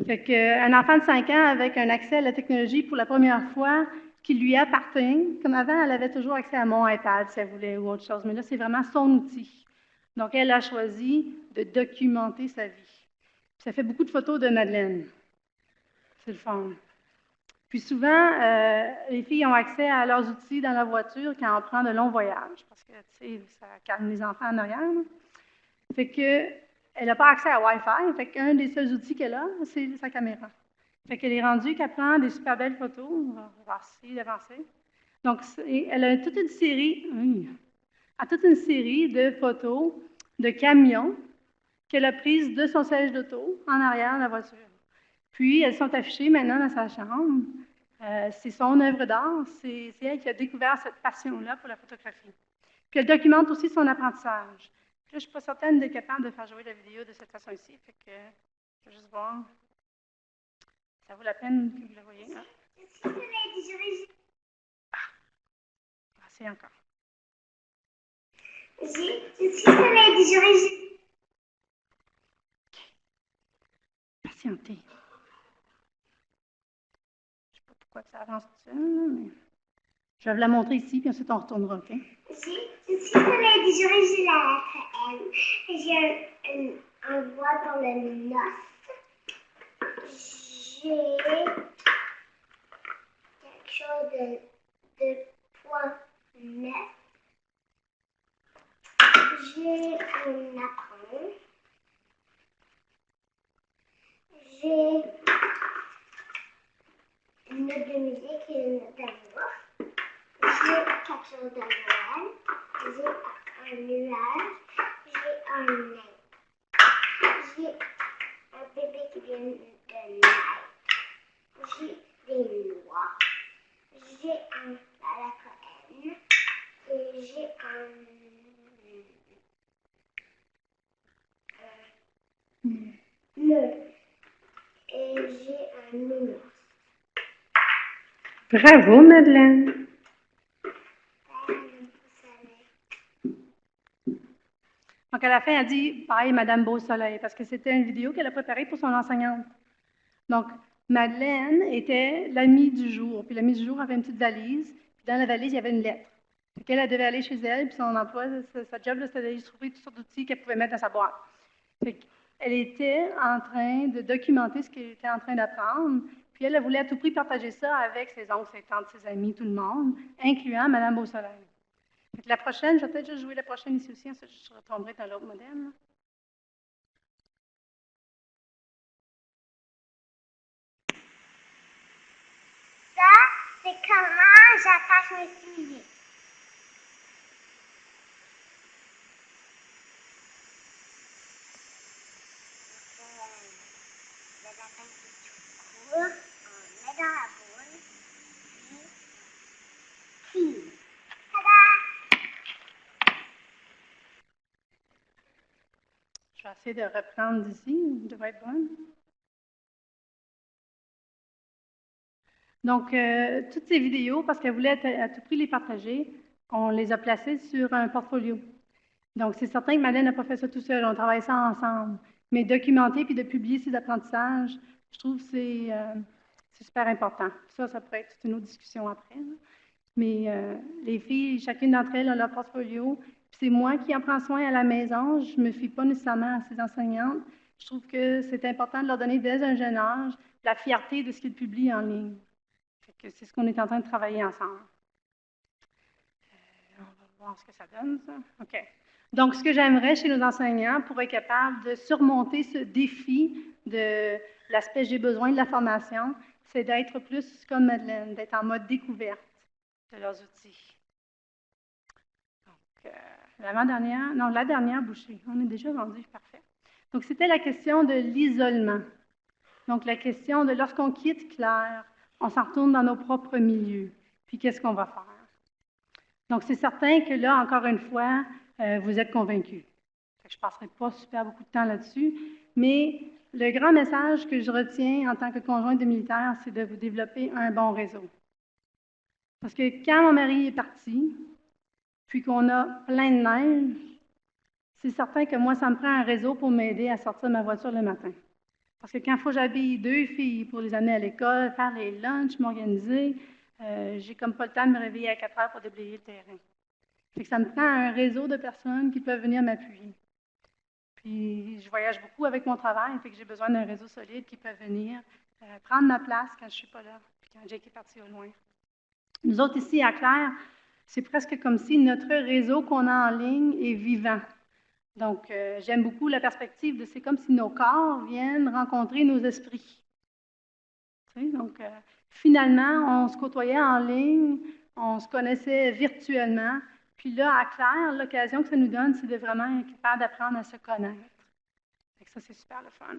Fait qu'un enfant de 5 ans avec un accès à la technologie pour la première fois qui lui appartient, comme avant, elle avait toujours accès à mon iPad si elle voulait ou autre chose, mais là, c'est vraiment son outil. Donc, elle a choisi de documenter sa vie. Puis ça fait beaucoup de photos de Madeleine. C'est le fun. Puis souvent, les filles ont accès à leurs outils dans la voiture quand on prend de longs voyages, parce que, tu sais, ça calme les enfants en arrière. Là. Fait que elle n'a pas accès à Wi-Fi, fait qu'un des seuls outils qu'elle a, c'est sa caméra. Fait qu'elle est rendue qu'elle prend des super belles photos. On va essayer d'avancer. Donc, elle a toute une série de photos de camions qu'elle a prises de son siège d'auto en arrière de la voiture. Puis, elles sont affichées maintenant dans sa chambre. C'est son œuvre d'art. C'est elle qui a découvert cette passion-là pour la photographie. Puis, elle documente aussi son apprentissage. Puis là, je ne suis pas certaine d'être capable de faire jouer la vidéo de cette façon ici. Fait que je vais juste voir. Ça vaut la peine que vous la voyez. Hein? On va essayer encore. Patientez. Je ne sais pas pourquoi ça avance tout seul, mais je vais vous la montrer ici, puis ensuite on retournera, OK? Je suis sur les diriger la lettre M. J'ai un doigt dans le noce. J'ai quelque chose de point neuf. J'ai un apron. J'ai une note de musique et une note d'amour. J'ai quelque chose de Noël. J'ai un nuage. J'ai un nain. J'ai un bébé qui vient de naître. J'ai des noix. J'ai la lettre N. Et j'ai un nœud. Et j'ai un nounours. Bravo, Madeleine! Donc, à la fin, elle dit « Bye, Madame Beau-Soleil », parce que c'était une vidéo qu'elle a préparée pour son enseignante. Donc, Madeleine était l'amie du jour. Puis l'amie du jour avait une petite valise. Puis dans la valise, il y avait une lettre. Fait qu'elle devait aller chez elle, puis son emploi, sa job, c'était d'aller trouver toutes sortes d'outils qu'elle pouvait mettre dans sa boîte. Fait qu'elle était en train de documenter ce qu'elle était en train d'apprendre. Puis elle voulait à tout prix partager ça avec ses oncles, ses tantes, ses amis, tout le monde, incluant Madame Beau-Soleil. La prochaine, je vais peut-être juste jouer la prochaine ici aussi, ensuite je retomberai dans l'autre modèle. Là. Ça, c'est comment j'attache mes souliers. Le lapin qui est tout court, on met dans la boule, puis, tada! vais essayer de reprendre d'ici, ça devrait être bonne. Donc, toutes ces vidéos, parce qu'elle voulait à tout prix les partager, on les a placées sur un portfolio. Donc, c'est certain que Madeleine n'a pas fait ça tout seul, on travaille ça ensemble. Mais documenter puis de publier ses apprentissages, je trouve que c'est super important. Ça pourrait être toute une autre discussion après. Là. Mais les filles, chacune d'entre elles a leur portfolio. Puis c'est moi qui en prends soin à la maison. Je ne me fie pas nécessairement à ces enseignantes. Je trouve que c'est important de leur donner dès un jeune âge la fierté de ce qu'ils publient en ligne. C'est ce qu'on est en train de travailler ensemble. On va voir ce que ça donne, ça. OK. Donc, ce que j'aimerais chez nos enseignants pour être capable de surmonter ce défi de l'aspect j'ai besoin de la formation, c'est d'être plus comme Madeleine, d'être en mode découverte de leurs outils. Donc, la dernière bouchée. On est déjà rendu, parfait. Donc, c'était la question de l'isolement. Donc, la question de lorsqu'on quitte Claire, on s'en retourne dans nos propres milieux. Puis, qu'est-ce qu'on va faire? Donc, c'est certain que là, encore une fois, vous êtes convaincus. Je ne passerai pas super beaucoup de temps là-dessus, mais le grand message que je retiens en tant que conjointe de militaire, c'est de vous développer un bon réseau. Parce que quand mon mari est parti, puis qu'on a plein de neige, c'est certain que moi, ça me prend un réseau pour m'aider à sortir ma voiture le matin. Parce que quand il faut que j'habille 2 filles pour les amener à l'école, faire les lunchs, m'organiser, j'ai comme pas le temps de me réveiller à 4 heures pour déblayer le terrain. Fait que ça me prend un réseau de personnes qui peuvent venir m'appuyer. Puis je voyage beaucoup avec mon travail, fait que j'ai besoin d'un réseau solide qui peut venir prendre ma place quand je ne suis pas là, puis quand Jake est parti au loin. Nous autres ici à Claire, c'est presque comme si notre réseau qu'on a en ligne est vivant. Donc, j'aime beaucoup la perspective de c'est comme si nos corps viennent rencontrer nos esprits. Tu sais, donc, finalement, on se côtoyait en ligne, on se connaissait virtuellement. Puis là, à Claire, l'occasion que ça nous donne, c'est de vraiment être capable d'apprendre à se connaître. Donc, ça, c'est super le fun.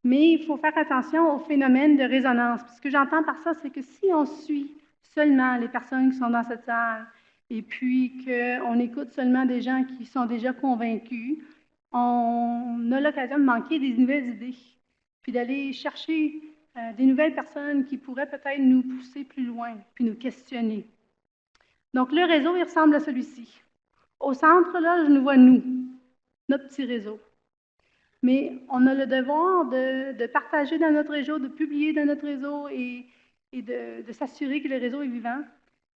Mais il faut faire attention au phénomène de résonance. Puis ce que j'entends par ça, c'est que si on suit seulement les personnes qui sont dans cette salle, et puis qu'on écoute seulement des gens qui sont déjà convaincus, on a l'occasion de manquer des nouvelles idées, puis d'aller chercher des nouvelles personnes qui pourraient peut-être nous pousser plus loin, puis nous questionner. Donc, le réseau, il ressemble à celui-ci. Au centre, là, je nous vois nous, notre petit réseau. Mais on a le devoir de partager dans notre réseau, de publier dans notre réseau et de s'assurer que le réseau est vivant.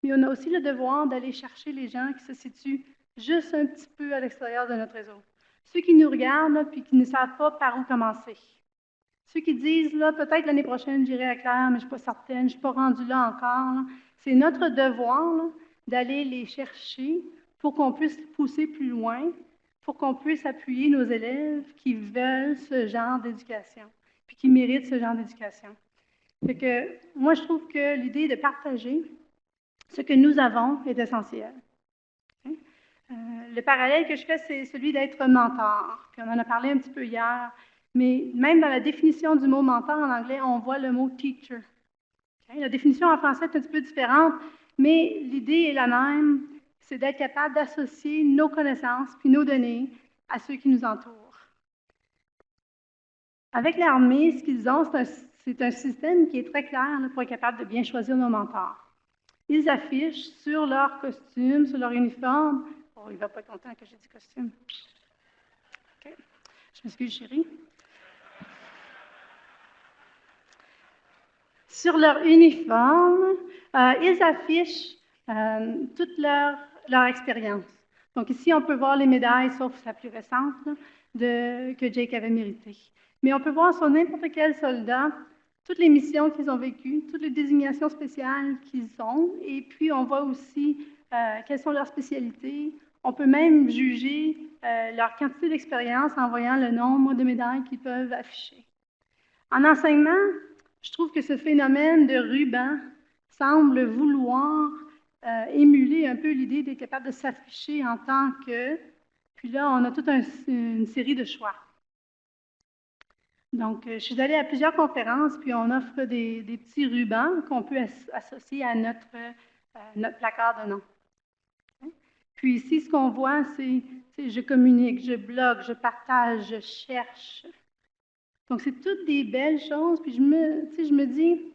Mais on a aussi le devoir d'aller chercher les gens qui se situent juste un petit peu à l'extérieur de notre réseau. Ceux qui nous regardent là, puis qui ne savent pas par où commencer. Ceux qui disent, là, peut-être l'année prochaine, j'irai à Claire, mais je ne suis pas certaine, je ne suis pas rendue là encore. Là. C'est notre devoir là, d'aller les chercher pour qu'on puisse pousser plus loin, pour qu'on puisse appuyer nos élèves qui veulent ce genre d'éducation, puis qui méritent ce genre d'éducation. Fait que moi, je trouve que l'idée de partager ce que nous avons est essentiel. Le parallèle que je fais, c'est celui d'être mentor. Puis on en a parlé un petit peu hier, mais même dans la définition du mot mentor en anglais, on voit le mot teacher. La définition en français est un petit peu différente, mais l'idée est la même, c'est d'être capable d'associer nos connaissances puis nos données à ceux qui nous entourent. Avec l'armée, ce qu'ils ont, c'est un système qui est très clair là, pour être capable de bien choisir nos mentors. Ils affichent sur leur costume, sur leur uniforme. Oh, il ne va pas être content que j'ai dit costume. OK. Je m'excuse, chérie. Sur leur uniforme, ils affichent toute leur expérience. Donc ici, on peut voir les médailles, sauf sa plus récente, là, que Jake avait méritée. Mais on peut voir sur n'importe quel soldat toutes les missions qu'ils ont vécues, toutes les désignations spéciales qu'ils ont, et puis on voit aussi quelles sont leurs spécialités. On peut même juger leur quantité d'expérience en voyant le nombre de médailles qu'ils peuvent afficher. En enseignement, je trouve que ce phénomène de ruban semble vouloir émuler un peu l'idée d'être capable de s'afficher en tant que... Puis là, on a toute une série de choix. Donc, je suis allée à plusieurs conférences, puis on offre des petits rubans qu'on peut associer à notre placard de nom. Puis ici, ce qu'on voit, c'est tu sais, je communique, je blogue, je partage, je cherche. Donc, c'est toutes des belles choses. Puis, tu sais, je me dis,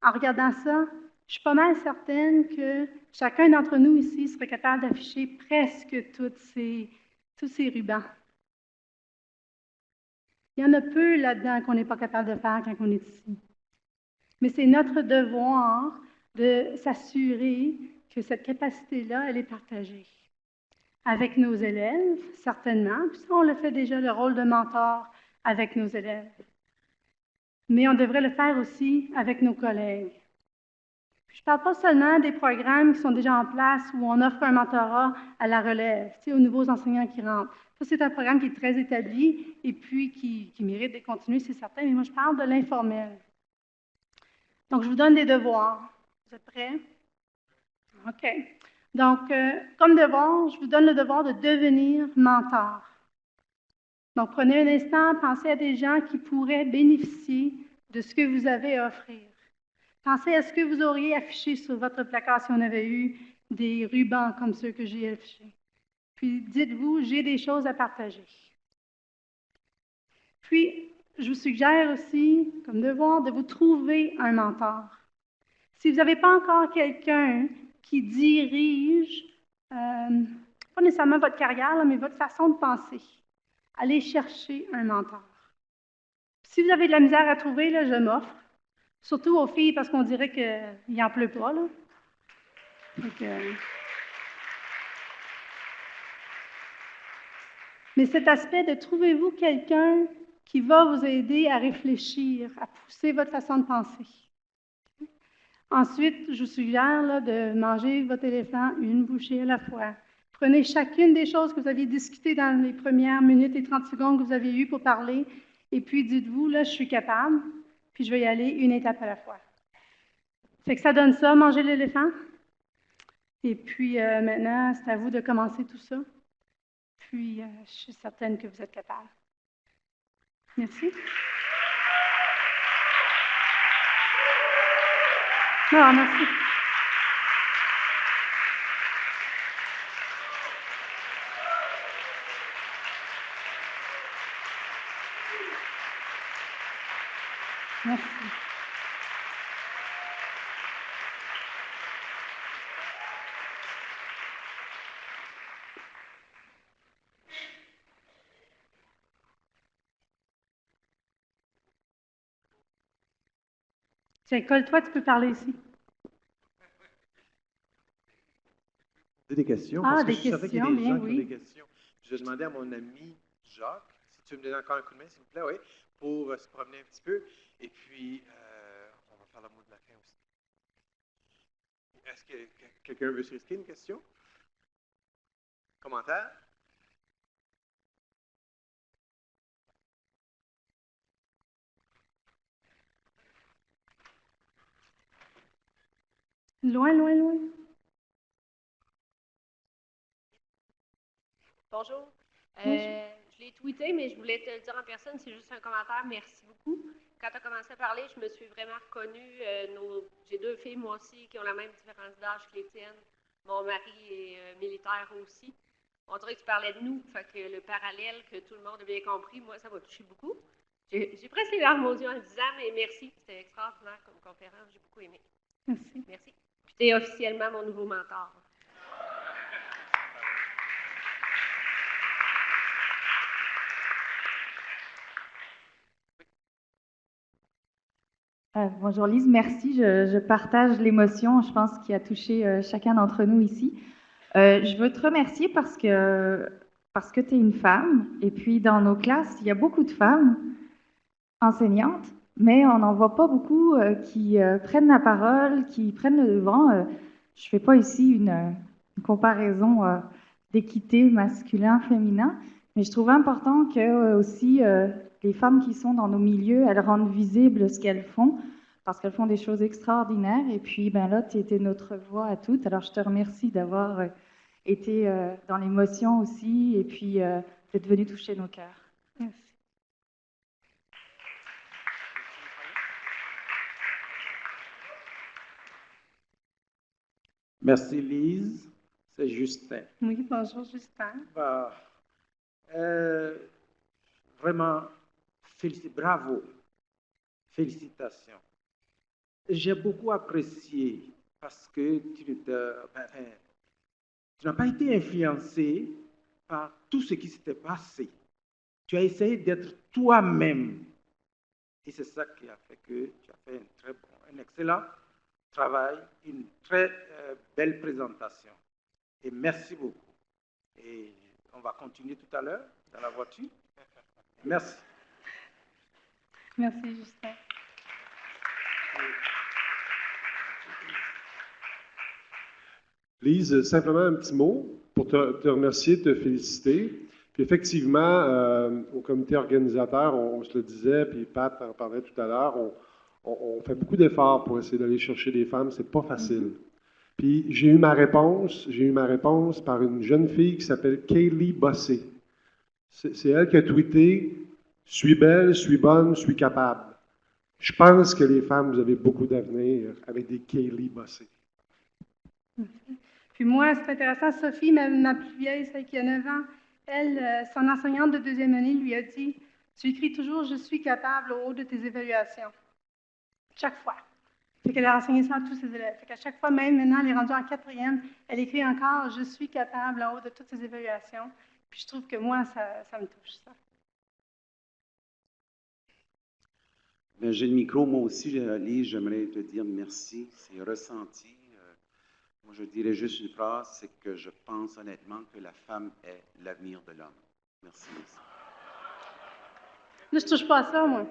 en regardant ça, je suis pas mal certaine que chacun d'entre nous ici serait capable d'afficher presque tous ces rubans. Il y en a peu là-dedans qu'on n'est pas capable de faire quand on est ici. Mais c'est notre devoir de s'assurer que cette capacité-là, elle est partagée. Avec nos élèves, certainement. Puis ça, on le fait déjà, le rôle de mentor avec nos élèves. Mais on devrait le faire aussi avec nos collègues. Je ne parle pas seulement des programmes qui sont déjà en place où on offre un mentorat à la relève, tu sais, aux nouveaux enseignants qui rentrent. Ça, c'est un programme qui est très établi et puis qui mérite d'être continué, c'est certain, mais moi, je parle de l'informel. Donc, je vous donne des devoirs. Vous êtes prêts? OK. Donc, comme devoir, je vous donne le devoir de devenir mentor. Donc, prenez un instant, pensez à des gens qui pourraient bénéficier de ce que vous avez à offrir. Pensez à ce que vous auriez affiché sur votre placard si on avait eu des rubans comme ceux que j'ai affichés. Puis, dites-vous, j'ai des choses à partager. Puis, je vous suggère aussi, comme devoir, de vous trouver un mentor. Si vous n'avez pas encore quelqu'un qui dirige, pas nécessairement votre carrière, là, mais votre façon de penser, allez chercher un mentor. Si vous avez de la misère à trouver, là, je m'offre. Surtout aux filles, parce qu'on dirait qu'il n'en pleut pas, là. Donc, mais cet aspect de trouvez-vous quelqu'un qui va vous aider à réfléchir, à pousser votre façon de penser. Ensuite, je vous suggère là, de manger votre éléphant une bouchée à la fois. Prenez chacune des choses que vous aviez discutées dans les premières minutes et 30 secondes que vous avez eues pour parler, et puis dites-vous, là, je suis capable, puis je vais y aller une étape à la fois. Fait que ça donne ça, manger l'éléphant. Et puis maintenant, c'est à vous de commencer tout ça. Puis je suis certaine que vous êtes capable. Merci. Non, merci. Merci. Tiens, colle-toi, tu peux parler ici. Des questions, Ah, parce que des je savais qu'il y a questions, des bien, gens qui ont oui. des questions. Je vais demander à mon ami Jacques, si tu veux me donner encore un coup de main, s'il vous plaît, oui, pour se promener un petit peu. Et puis, on va faire le mot de la fin aussi. Est-ce que quelqu'un veut se risquer une question? Commentaire? Loin, loin, loin. Bonjour. Je l'ai tweeté, mais je voulais te le dire en personne, c'est juste un commentaire. Merci beaucoup. Quand tu as commencé à parler, je me suis vraiment reconnue. J'ai 2 filles, moi aussi, qui ont la même différence d'âge que les tiennes. Mon mari est militaire aussi. On dirait que tu parlais de nous, fait que le parallèle que tout le monde a bien compris, moi, ça m'a touché beaucoup. J'ai presque les larmes aux yeux en le disant, mais merci. C'était extraordinaire comme conférence. J'ai beaucoup aimé. Merci. Merci. Puis tu es officiellement mon nouveau mentor. Bonjour Lise, merci. Je partage l'émotion, je pense, qui a touché chacun d'entre nous ici. Je veux te remercier parce que tu es une femme. Et puis, dans nos classes, il y a beaucoup de femmes enseignantes, mais on n'en voit pas beaucoup qui prennent la parole, qui prennent le devant. Je ne fais pas ici une comparaison d'équité masculin-féminin, mais je trouve important que aussi les femmes qui sont dans nos milieux, elles rendent visible ce qu'elles font, parce qu'elles font des choses extraordinaires. Et puis, ben là, tu étais notre voix à toutes. Alors, je te remercie d'avoir été dans l'émotion aussi, et puis d'être venu toucher nos cœurs. Merci. Merci Lise. C'est Justin. Oui, bonjour, Justin. Va Vraiment, bravo, félicitations. J'ai beaucoup apprécié parce que tu n'as pas été influencé par tout ce qui s'était passé. Tu as essayé d'être toi-même. Et c'est ça qui a fait que tu as fait un excellent travail, une très belle présentation. Et merci beaucoup. Et on va continuer tout à l'heure dans la voiture. Merci. Merci, Justin. Lise, simplement un petit mot pour te remercier, te féliciter. Puis effectivement, au comité organisateur, on se le disait, puis Pat en parlait tout à l'heure, on fait beaucoup d'efforts pour essayer d'aller chercher des femmes, c'est pas facile. Puis j'ai eu ma réponse par une jeune fille qui s'appelle Kaylee Bossé. C'est elle qui a tweeté « Suis belle, suis bonne, suis capable ». Je pense que les femmes, vous avez beaucoup d'avenir avec des Kaylee Bossé. Puis moi, c'est intéressant, Sophie, ma plus vieille, celle qui a 9 ans, elle, son enseignante de 2e année lui a dit « Tu écris toujours « Je suis capable » au haut de tes évaluations. » Chaque fois. Fait qu'elle a enseigné ça à tous ses élèves. Fait qu'à chaque fois, même maintenant, elle est rendue en 4e, elle écrit encore « Je suis capable » en haut de toutes ses évaluations. Puis je trouve que moi, ça me touche, ça. Ben, j'ai le micro, moi aussi, Lise, j'aimerais te dire merci, c'est ressenti. Moi, je dirais juste une phrase, c'est que je pense honnêtement que la femme est l'avenir de l'homme. Merci, Lise. Là, je touche pas à ça, moi.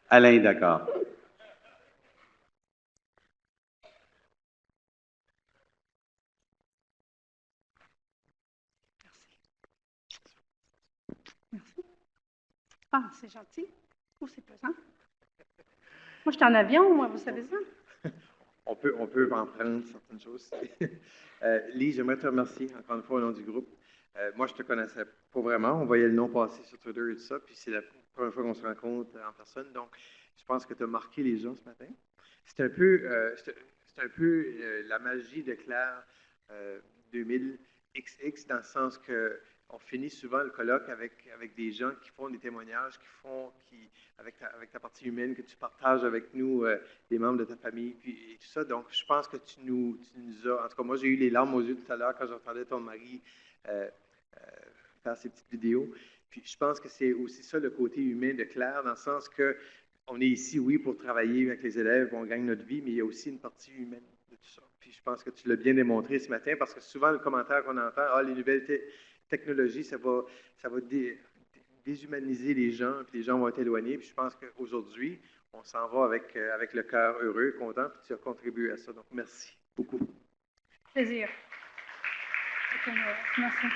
Alain, d'accord. Merci. Ah, c'est gentil. Oh, c'est pesant. Moi, je suis en avion, moi, vous savez ça? On peut en prendre certaines choses. Lise, j'aimerais te remercier encore une fois au nom du groupe. Moi, je ne te connaissais pas vraiment. On voyait le nom passer sur Twitter et tout ça, puis c'est la première fois qu'on se rencontre en personne. Donc, je pense que tu as marqué les gens ce matin. C'est un peu, la magie de Claire 2000XX, dans le sens que on finit souvent le colloque avec des gens qui font des témoignages, avec ta partie humaine que tu partages avec nous, des membres de ta famille, et tout ça. Donc, je pense que tu nous as... En tout cas, moi, j'ai eu les larmes aux yeux tout à l'heure quand j'entendais ton mari faire ces petites vidéos. Puis, je pense que c'est aussi ça le côté humain de Claire, dans le sens que on est ici, oui, pour travailler avec les élèves, on gagne notre vie, mais il y a aussi une partie humaine de tout ça. Puis, je pense que tu l'as bien démontré ce matin, parce que souvent, le commentaire qu'on entend, les nouvelles technologies, ça va déshumaniser les gens, puis les gens vont être éloignés. Puis je pense qu'aujourd'hui, on s'en va avec le cœur heureux, content, puis tu as contribué à ça. Donc, merci beaucoup. Plaisir. Merci.